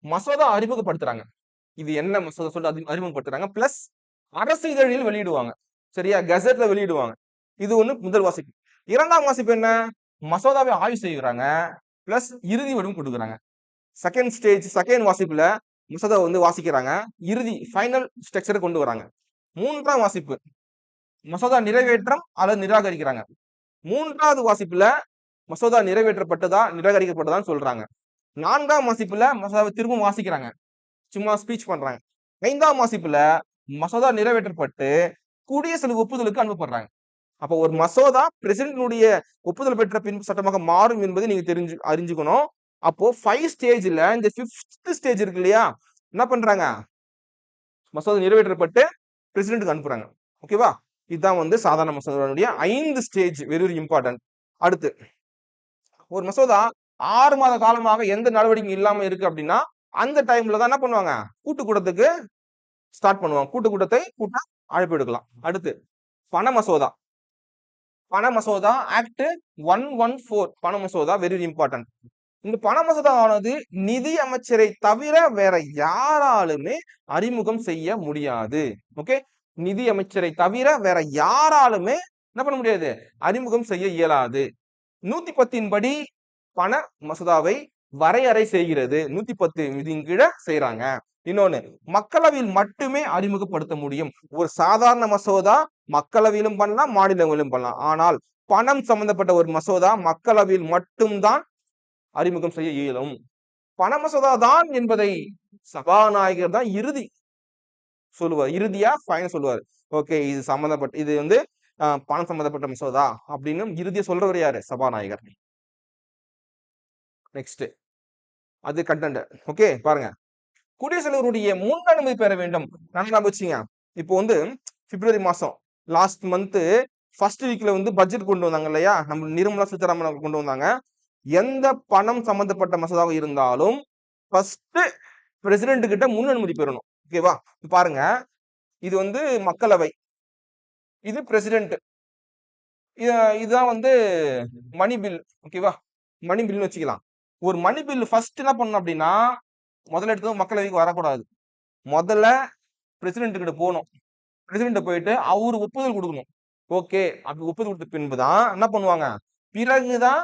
மசோதா அறிமுகப்படுத்துறாங்க. இது என்ன மசோதா சொல்லி அறிமுகப்படுத்துறாங்க. பிளஸ் அரசு இதழில் வெளியிடுவாங்க. சரியா? கெசட்ல வெளியிடுவாங்க. இது ஒண்ணு முதல் வாசிப்பு. இரண்டாம் வாசிப்பு என்ன? மசோதாவை ஆய்வு செய்கிறாங்க, பிளஸ் இறுதி வடிவம் கொடுக்குறாங்க. செகண்ட் ஸ்டேஜ், செகண்ட் வாசிப்புல மசோதா வந்து வாசிக்கிறாங்க, இறுதி ஃபைனல் ஸ்ட்ரக்சர் கொண்டு வராங்க. மூன்றாம் வாசிப்பு மசோதா நிறைவேற்றம் அல்லது நிராகரிக்கிறாங்க. மூன்றாவது வாசிப்புல மசோதா நிறைவேற்றப்பட்டதா நிராகரிக்கப்பட்டதான்னு சொல்றாங்க. நான்காம் வாசிப்புல மசோதாவை திரும்ப வாசிக்கிறாங்க, சும்மா ஸ்பீச் பண்றாங்க. 5ஆம் வாசிப்புல மசோதா நிறைவேற்றப்பட்டு குடியரசு ஒப்புதலுக்கு அனுப்பப்படுறாங்க. அப்ப ஒரு மசோதா பிரசிடென்டினுடைய ஒப்புதல் பெற்ற பின் சட்டமாக மாறும் என்பதை நீங்க அறிஞ்சுக்கணும். அப்போ 5 ஸ்டேஜ்ல இந்த 5th ஸ்டேஜ் இருக்கு இல்லையா, என்ன பண்றாங்க, மசோதா நிறைவேற்றப்பட்டு பிரசிடென்ட்க்கு அனுப்புறாங்க. ஓகேவா? இதுதான் வந்து சாதாரண மசோதாவுடைய 5 ஸ்டேஜ். Very very important. அடுத்து ஒரு மசோதா 6 மாத காலமாக எந்த நடவடிக்கையும் இல்லாம இருக்கு அப்படின்னா, அந்த டைம்ல தான் என்ன பண்ணுவாங்க, கூட்டத்துக்கு ஸ்டார்ட் பண்ணுவாங்க. கூட்டத்தை கூட்ட அழைப்பு எடுக்கலாம். அடுத்து பண மசோதா. பண மசோதா ஆக்ட் 114 பண மசோதா வெரி இம்பார்ட்டன்ட். இந்த பண மசோதா ஆனது நிதி அமைச்சரை தவிர வேற யாராலுமே அறிமுகம் செய்ய முடியாது. ஓகே, நிதி அமைச்சரை தவிர வேற யாராலுமே என்ன பண்ண முடியாது, அறிமுகம் செய்ய இயலாது. 110 படி பண மசோதாவை வரையறை செய்கிறது. 110 விதியின் கீழ செய்யறாங்க. இன்னொன்னு, மக்களவையில் மட்டுமே அறிமுகப்படுத்த முடியும். ஒரு சாதாரண மசோதா மக்களவையிலும் பண்ணலாம், மாநிலங்களிலும் பண்ணலாம். ஆனால் பணம் சம்பந்தப்பட்ட ஒரு மசோதா மக்களவையில் மட்டும்தான் அறிமுகம் செய்ய இயலும். பண மசோதா தான் என்பதை சபாநாயகர் தான் இறுதி சொல்லுவார். இறுதியா ஃபைனல் சொல்லுவார். ஓகே, இது சம்பந்தப்பட்ட இது வந்து பணம் சம்பந்தப்பட்ட மசோதா அப்படின்னு இறுதியா சொல்றவர் யாரு, சபாநாயகர். நெக்ஸ்ட் அது கண்டென்ட். ஓகே, பாருங்க, குடியரசுத் தலைவருடைய முன் அனுமதி பெற வேண்டும். நல்லா வச்சுங்க. இப்போ வந்து பிப்ரவரி மாசம் லாஸ்ட் மந்த் ஃபர்ஸ்ட் வீக்ல வந்து பட்ஜெட் கொண்டு வந்தாங்க இல்லையா, நம்ம நிர்மலா சீதாராமன் கொண்டு வந்தாங்க. எந்த பணம் சம்பந்தப்பட்ட மசோதாவாக இருந்தாலும் ஃபர்ஸ்ட் பிரசிடென்ட் கிட்ட முன் அனுமதி பெறணும். ஓகேவா? பாருங்க, இது வந்து மக்களவை, இது பிரசிடென்ட், இதுதான் வந்து மணி பில். ஓகேவா? மணி பில்னு வச்சுக்கலாம். ஒரு மணி பில் ஃபர்ஸ்ட் என்ன பண்ணணும் அப்படின்னா, முதல்ல எடுத்தது மக்களவைக்கு வரக்கூடாது. முதல்ல பிரசிடென்ட் கிட்ட போகணும். பிரசிடென்ட் போயிட்டு அவரு ஒப்புதல் கொடுக்கணும். ஓகே, அப்படி ஒப்புதல் கொடுத்த பின்புதான் என்ன பண்ணுவாங்க, பிறகுதான்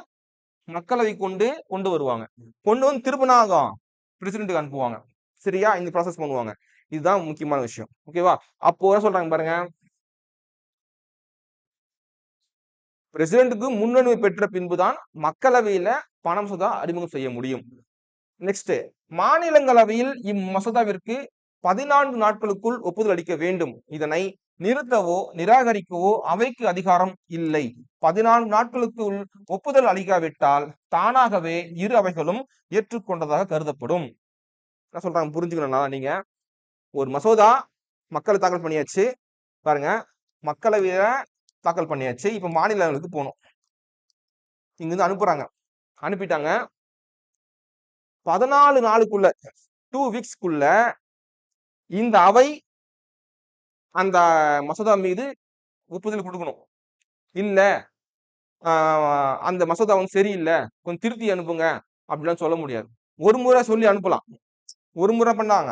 மக்களவை கொண்டு வருவாங்க. கொண்டு வந்து திரும்ப ஆகும் பிரசிடென்ட்டுக்கு அனுப்புவாங்க. சரியா? இந்த ப்ராசஸ் பண்ணுவாங்க. இதுதான் முக்கியமான விஷயம். ஓகேவா? அப்போ என்ன சொல்றாங்க பாருங்க, பிரசிடென்ட்டுக்கு முன்னுரிமை பெற்ற பின்புதான் மக்களவையில பண மசோதா அறிமுகம் செய்ய முடியும். நெக்ஸ்ட், மாநிலங்களவையில் இம்மசோதாவிற்கு 14 நாட்களுக்குள் ஒப்புதல் அளிக்க வேண்டும். இதனை நிறுத்தவோ நிராகரிக்கவோ அவைக்கு அதிகாரம் இல்லை. 14 நாட்களுக்குள் ஒப்புதல் அளிக்காவிட்டால் தானாகவே இரு அவைகளும் ஏற்றுக்கொண்டதாக கருதப்படும். என்ன சொல்றாங்க புரிஞ்சுக்கணும்னா, நீங்க ஒரு மசோதா மக்கள் தாக்கல் பண்ணியாச்சு பாருங்க, மக்களவையில தாக்கல் பண்ணியாச்சு. இப்ப மாநிலங்களுக்கு போகணும். இங்க இருந்து அனுப்புறாங்க, அனுப்பிட்டாங்க. 14 நாளுக்குள்ள 2 வீக்ஸ்க்குள்ள இந்த அவை அந்த மசோதா மீது ஒப்புதல் கொடுக்கணும். இல்ல அந்த மசோதா வந்து சரியில்லை, கொஞ்சம் திருத்தி அனுப்புங்க அப்படிலாம் சொல்ல முடியாது. ஒரு முறை சொல்லி அனுப்பலாம், ஒரு முறை பண்ணாங்க,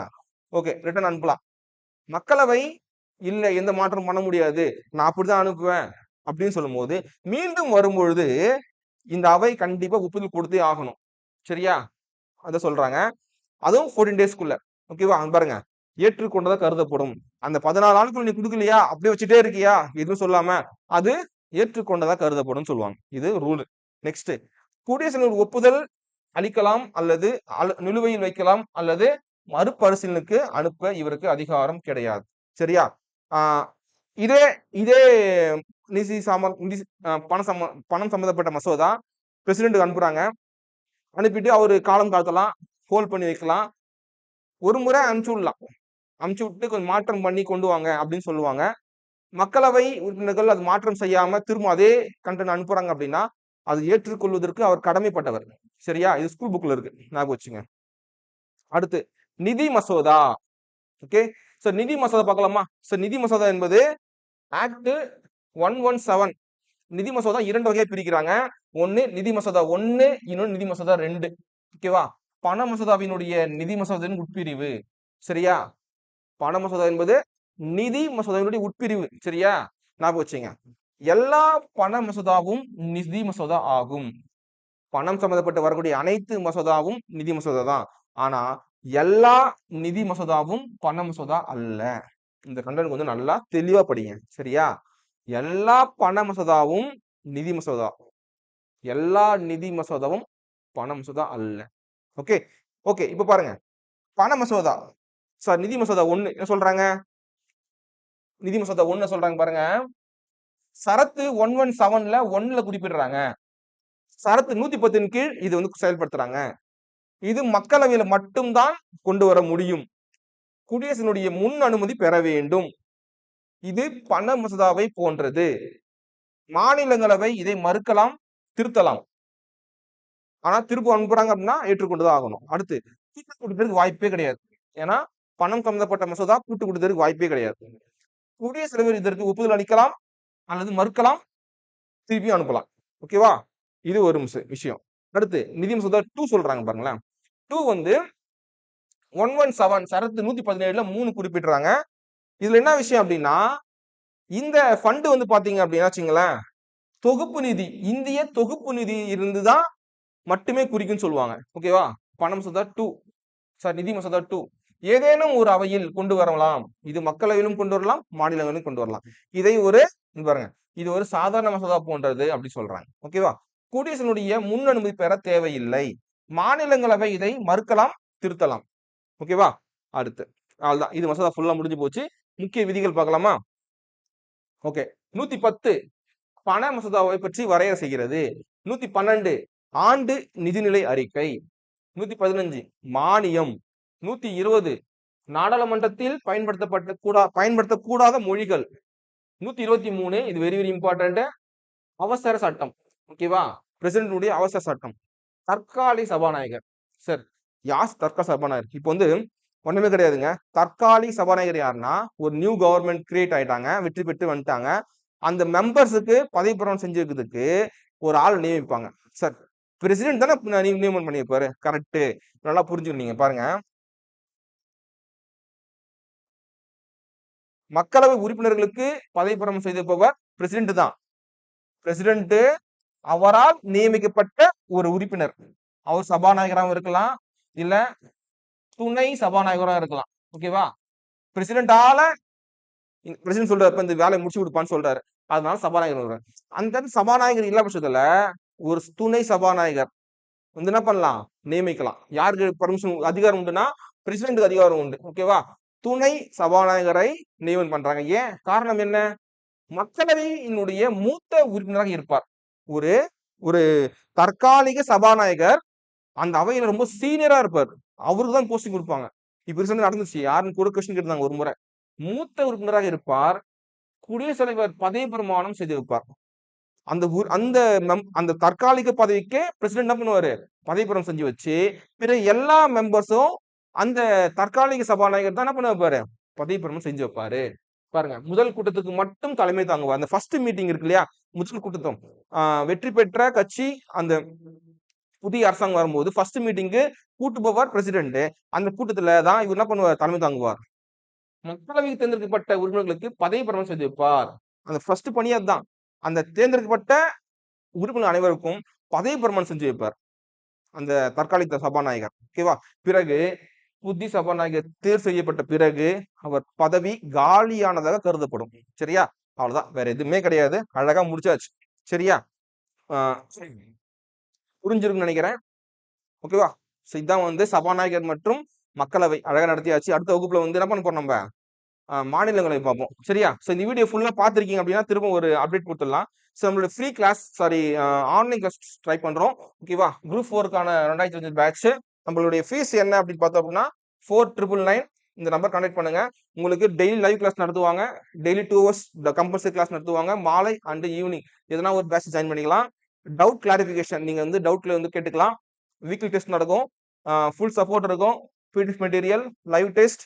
ஓகே ரிட்டர்ன் அனுப்பலாம். மக்களவை இல்ல எந்த மாற்றம் பண்ண முடியாது, நான் அப்படிதான் அனுப்புவேன் அப்படின்னு சொல்லும் போது மீண்டும் வரும்பொழுது இந்த அவை கண்டிப்பா ஒப்புதல் கொடுத்தே ஆகணும். சரியா? அத சொல்றாங்க. அதுவும் 14 டேஸ்க்குள்ள. ஓகேவா? பாருங்க, ஏற்றுக்கொண்டதா கருதப்படும். அந்த 14 நாளுக்குள்ள நீ குடுக்கலையா, அப்படியே வச்சுட்டே இருக்கியா, எதுவும் சொல்லாம, அது ஏற்றுக்கொண்டதா கருதப்படும் சொல்லுவாங்க. இது ரூல். நெக்ஸ்ட், குடியரசுத் தலைவர் ஒப்புதல் அளிக்கலாம் அல்லது நிலுவையில் வைக்கலாம் அல்லது மறுபரிசீலனைக்கு அனுப்ப இவருக்கு அதிகாரம் கிடையாது. சரியா? இதே இதே நிதி பணம் சம்பந்தப்பட்ட மசோதா பிரசிடென்ட் அனுப்புறாங்க. அனுப்பிட்டு அவரு காலம் காலத்தலாம் ஹோல்ட் பண்ணி வைக்கலாம். ஒரு முறை அனுப்பிச்சு விடலாம், அனுப்பிச்சு விட்டு கொஞ்சம் மாற்றம் பண்ணி கொண்டு வாங்க அப்படின்னு சொல்லுவாங்க. மக்களவை உறுப்பினர்கள் அது மாற்றம் செய்யாம திரும்ப அதே கண்டென்ட் அனுப்புறாங்க அப்படின்னா அது ஏற்றுக்கொள்வதற்கு அவர் கடமைப்பட்டவர். சரியா? இது ஸ்கூல் புக்ல இருக்கு, ஞாபகம் வச்சுங்க. அடுத்து நிதி மசோதா. ஓகே, சோ நிதி மசோதா பார்க்கலாமா? சோ நிதி மசோதா என்பது ஆக்ட் 117. நிதி மசோதா 2 வகையா பிரிக்கிறாங்க. ஒன்னு நிதி மசோதா 1, இன்னொன்னு நிதி மசோதா 2. ஓகேவா? பண மசோதாவினுடைய நிதி மசோதாவின் உட்பிரிவு. சரியா? பண மசோதா என்பது நிதி மசோதாவினுடைய உட்பிரிவு. சரியா? ஞாபகம் வச்சுங்க. எல்லா பண மசோதாவும் நிதி மசோதா ஆகும். பணம் சம்பந்தப்பட்டு வரக்கூடிய அனைத்து மசோதாவும் நிதி மசோதா தான். ஆனா எல்லா நிதி மசோதாவும் பண மசோதா அல்ல. இந்த கண்டென்ட் கொஞ்சம் நல்லா தெளிவா படிங்க. சரியா? எல்லா பண மசோதாவும் நிதி மசோதா, எல்லா நிதி மசோதாவும் பண மசோதா அல்ல. ஓகே ஓகே, இப்ப பாருங்க, பண மசோதா நிதி மசோதா 1 என்ன சொல்றாங்க, நிதி மசோதா 1 சொல்றாங்க பாருங்க, சரத்து 117ல 1ல குறிப்பிடுறாங்க. சரத்து 110 கீழ் இது வந்து செயல்படுத்துறாங்க. இது மக்களவையில மட்டும்தான் கொண்டு வர முடியும். குடியரசினுடைய முன் அனுமதி பெற வேண்டும். இது பண மசோதாவை போன்றது. மாநிலங்களவை இதை மறுக்கலாம், திருத்தலாம். ஆனா திரும்ப அனுப்புறாங்க அப்படின்னா ஏற்றுக்கொண்டுதான் ஆகணும். அடுத்து கூட்டு கொடுத்ததற்கு வாய்ப்பே கிடையாது. ஏன்னா பணம் சம்பந்தப்பட்ட மசோதா கூட்டு கொடுத்ததற்கு வாய்ப்பே கிடையாது. குடியரசுத் தலைவர் இதற்கு ஒப்புதல் அளிக்கலாம் அல்லது மறுக்கலாம், திருப்பியும் அனுப்பலாம். ஓகேவா? இது ஒரு விஷயம். அடுத்து நிதி மசோதா 2 சொல்றாங்க பாருங்களேன். 2 வந்து 117 சரத்து 117ல 3 குறிப்பிடுறாங்க. இதுல என்ன விஷயம் அப்படின்னா, இந்த ஃபண்ட் வந்து பாத்தீங்க அப்படின்னா வச்சுங்களேன், தொகுப்பு நிதி, இந்திய தொகுப்பு நிதி இருந்துதான் மட்டுமே குறிக்கும்னு சொல்லுவாங்க. ஓகேவா? பண மசோதா 2 நிதி மசோதா 2 ஏதேனும் ஒரு அவையில் கொண்டு வரலாம். இது மக்களவையிலும் கொண்டு வரலாம், மாநிலங்களிலும் கொண்டு வரலாம். இதை ஒரு பாருங்க, இது ஒரு சாதாரண மசோதா போன்றது அப்படி சொல்றாங்க. ஓகேவா? குடியரசினுடைய முன் அனுமதி பெற தேவையில்லை. மாநிலங்களவை இதை மறுக்கலாம், திருத்தலாம். ஓகேவா? அடுத்து அவ்வளவுதான். இது மசோதா ஃபுல்லா முடிஞ்சு போச்சு. முக்கிய விதிகள் பார்க்கலாமா? ஓகே. 110 பண மசோதாவை பற்றி வரையறை செய்கிறது. 112 ஆண்டு நிதிநிலை அறிக்கை. 115 மானியம். 120 நாடாளுமன்றத்தில் பயன்படுத்தக்கூடாத மொழிகள். 123 இது வெரி வெரி இம்பார்ட்டன்ட், அவசர சட்டம். ஓகேவா? பிரசிடென்ட் அவசர சட்டம். தற்காலிக சபாநாயகர். சார் யார் தற்காலிக சபாநாயகர்? இப்போ வந்து ஒண்ணுமே கிடையாதுங்க. தற்காலிக சபாநாயகர் யாருன்னா, ஒரு நியூ கவர்மெண்ட் கிரியேட் ஆயிட்டாங்க, வெற்றி பெற்று வந்துட்டாங்க. அந்த மெம்பர்ஸுக்கு பதவி பிரமாணம் செஞ்சு வைக்கிறதுக்கு ஒரு ஆள் நியமிப்பாங்க. சார் பிரசிடென்ட் தானே நியமனம் பண்ணியிருப்பாரு. கரெக்ட், நல்லா புரிஞ்சுக்கிட்டீங்க பாருங்க. மக்களவை உறுப்பினர்களுக்கு பதவி பிரமாணம் செய்து வைப்பவர் பிரசிடென்ட் தான். பிரசிடென்ட் அவரால் நியமிக்கப்பட்ட ஒரு உறுப்பினர். அவர் சபாநாயகராகவும் இருக்கலாம், இல்ல துணை சபாநாயகராக இருக்கலாம். ஓகேவா? பிரசிடென்டால பிரசிடென்ட் சொல்றாரு இந்த வேலையை முடிச்சு கொடுப்பான்னு சொல்றாரு. அதனால சபாநாயகர். அந்த சபாநாயகர் இல்ல பட்சத்துல ஒரு துணை சபாநாயகர் வந்து என்ன பண்ணலாம், நியமிக்கலாம். யாருக்கு பர்மிஷன் அதிகாரம் உண்டுன்னா பிரசிடென்ட்டுக்கு அதிகாரம் உண்டு. ஓகேவா? துணை சபாநாயகரை நியமனம் பண்றாங்க. ஏன் காரணம் என்ன? மக்களவையினுடைய மூத்த உறுப்பினராக இருப்பார். ஒரு ஒரு தற்காலிக சபாநாயகர் அந்த அவையில ரொம்ப சீனியரா இருப்பார். அவருக்கு தான் போஸ்டிங் கொடுப்பாங்க. இப்ப ரீசெண்டா நடந்துச்சு. யாருன்னு கூட கொஸ்டின் கேட்டாங்க ஒரு முறை. மூத்த உறுப்பினராக இருப்பார். குடியரசுத் தலைவர் பதவி பிரமாணம் செய்து வைப்பார். அந்த தற்காலிக பதவிக்கு பிரசிடென்ட் என்ன பண்ணுவாரு, பதவி பிரமாணம் செஞ்சு வச்சு பிற எல்லா மெம்பர்ஸும் அந்த தற்காலிக சபாநாயகர் தான் என்ன பண்ண வைப்பாரு, பதவி பிரமாணம் செஞ்சு வைப்பாரு. பாருங்க, முதல் கூட்டத்துக்கு மட்டும் தலைமை தாங்குவார். அந்த ஃபர்ஸ்ட் மீட்டிங் இருக்கு இல்லையா, முதல் கூட்டத்தும் வெற்றி பெற்ற கட்சி அந்த புதிய அரசாங்கம் வரும்போது ஃபர்ஸ்ட் மீட்டிங்கு கூட்டுபவர் பிரசிடென்ட். அந்த கூட்டத்துல தான் இவர் என்ன பண்ணுவார், தலைமை தாங்குவார். மக்களவைக்கு தேர்ந்தெடுக்கப்பட்ட உறுப்பினர்களுக்கு பதவி பிரமாணம் செய்து வைப்பார். அந்த ஃபர்ஸ்ட் பணி அதுதான். அந்த தேர்ந்தெடுக்கப்பட்ட உறுப்பினர் அனைவருக்கும் பதவி பிரமாணம் செஞ்சு வைப்பார் அந்த தற்காலிக சபாநாயகர். ஓகேவா? பிறகு புதிய சபாநாயகர் தேர்வு செய்யப்பட்ட பிறகு அவர் பதவி காலியானதாக கருதப்படும். சரியா? அவ்வளவுதான், வேற எதுவுமே கிடையாது. அழகா முடிச்சாச்சு. சரியா? புரிஞ்சிருக்குன்னு நினைக்கிறேன். ஓகேவா? இதான் வந்து சபாநாயகர் மற்றும் மக்களவை அழகா நடத்தியாச்சு. அடுத்த வகுப்புல வந்து என்ன பண்ண போறோம், நம்ம மாநிலங்களை பார்ப்போம். சரியா? இந்த வீடியோ ஃபுல்லா பார்த்திருக்கீங்க அப்படின்னா திரும்ப ஒரு அப்டேட் கொடுத்துடலாம். நம்மளோட free class online class try பண்றோம். ஓகேவா? குரூப் 4க்கான 2025 பேட்ச். நம்மளுடைய ஃபீஸ் என்ன அப்படின்னு பார்த்தோம் அப்படின்னா 4999. இந்த நம்பர் கான்டாக்ட் பண்ணுங்க. உங்களுக்கு டெய்லி லைவ் கிளாஸ் நடத்துவாங்க. டெய்லி 2 hours கம்பல்சரி கிளாஸ் நடத்துவாங்க. மாலை அண்ட் ஈவினிங் எதனா ஒரு பேட்ச் ஜாயின் பண்ணிக்கலாம். டவுட் கிளாரிபிகேஷன் நீங்க வந்து டவுட்ல வந்து கேட்டுக்கலாம். வீக்லி டெஸ்ட் நடக்கும். ஃபுல் சப்போர்ட் இருக்கும். PDF material, live test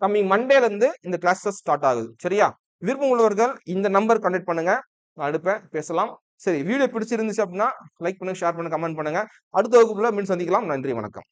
coming மண்டேல இருந்து இந்த கிளாஸஸ் ஸ்டார்ட் ஆகுது. சரியா? விருப்பம் உள்ளவர்கள் இந்த நம்பர் கான்டாக்ட் பண்ணுங்க, நான் அடுப்பேன், பேசலாம். சரி, வீடியோ பிடிச்சிருந்துச்சு அப்படின்னா லைக் பண்ணுங்க, ஷேர் பண்ணுங்க, கமெண்ட் பண்ணுங்க. அடுத்த வகுப்புல மீண்டும் சந்திக்கலாம். நன்றி, வணக்கம்.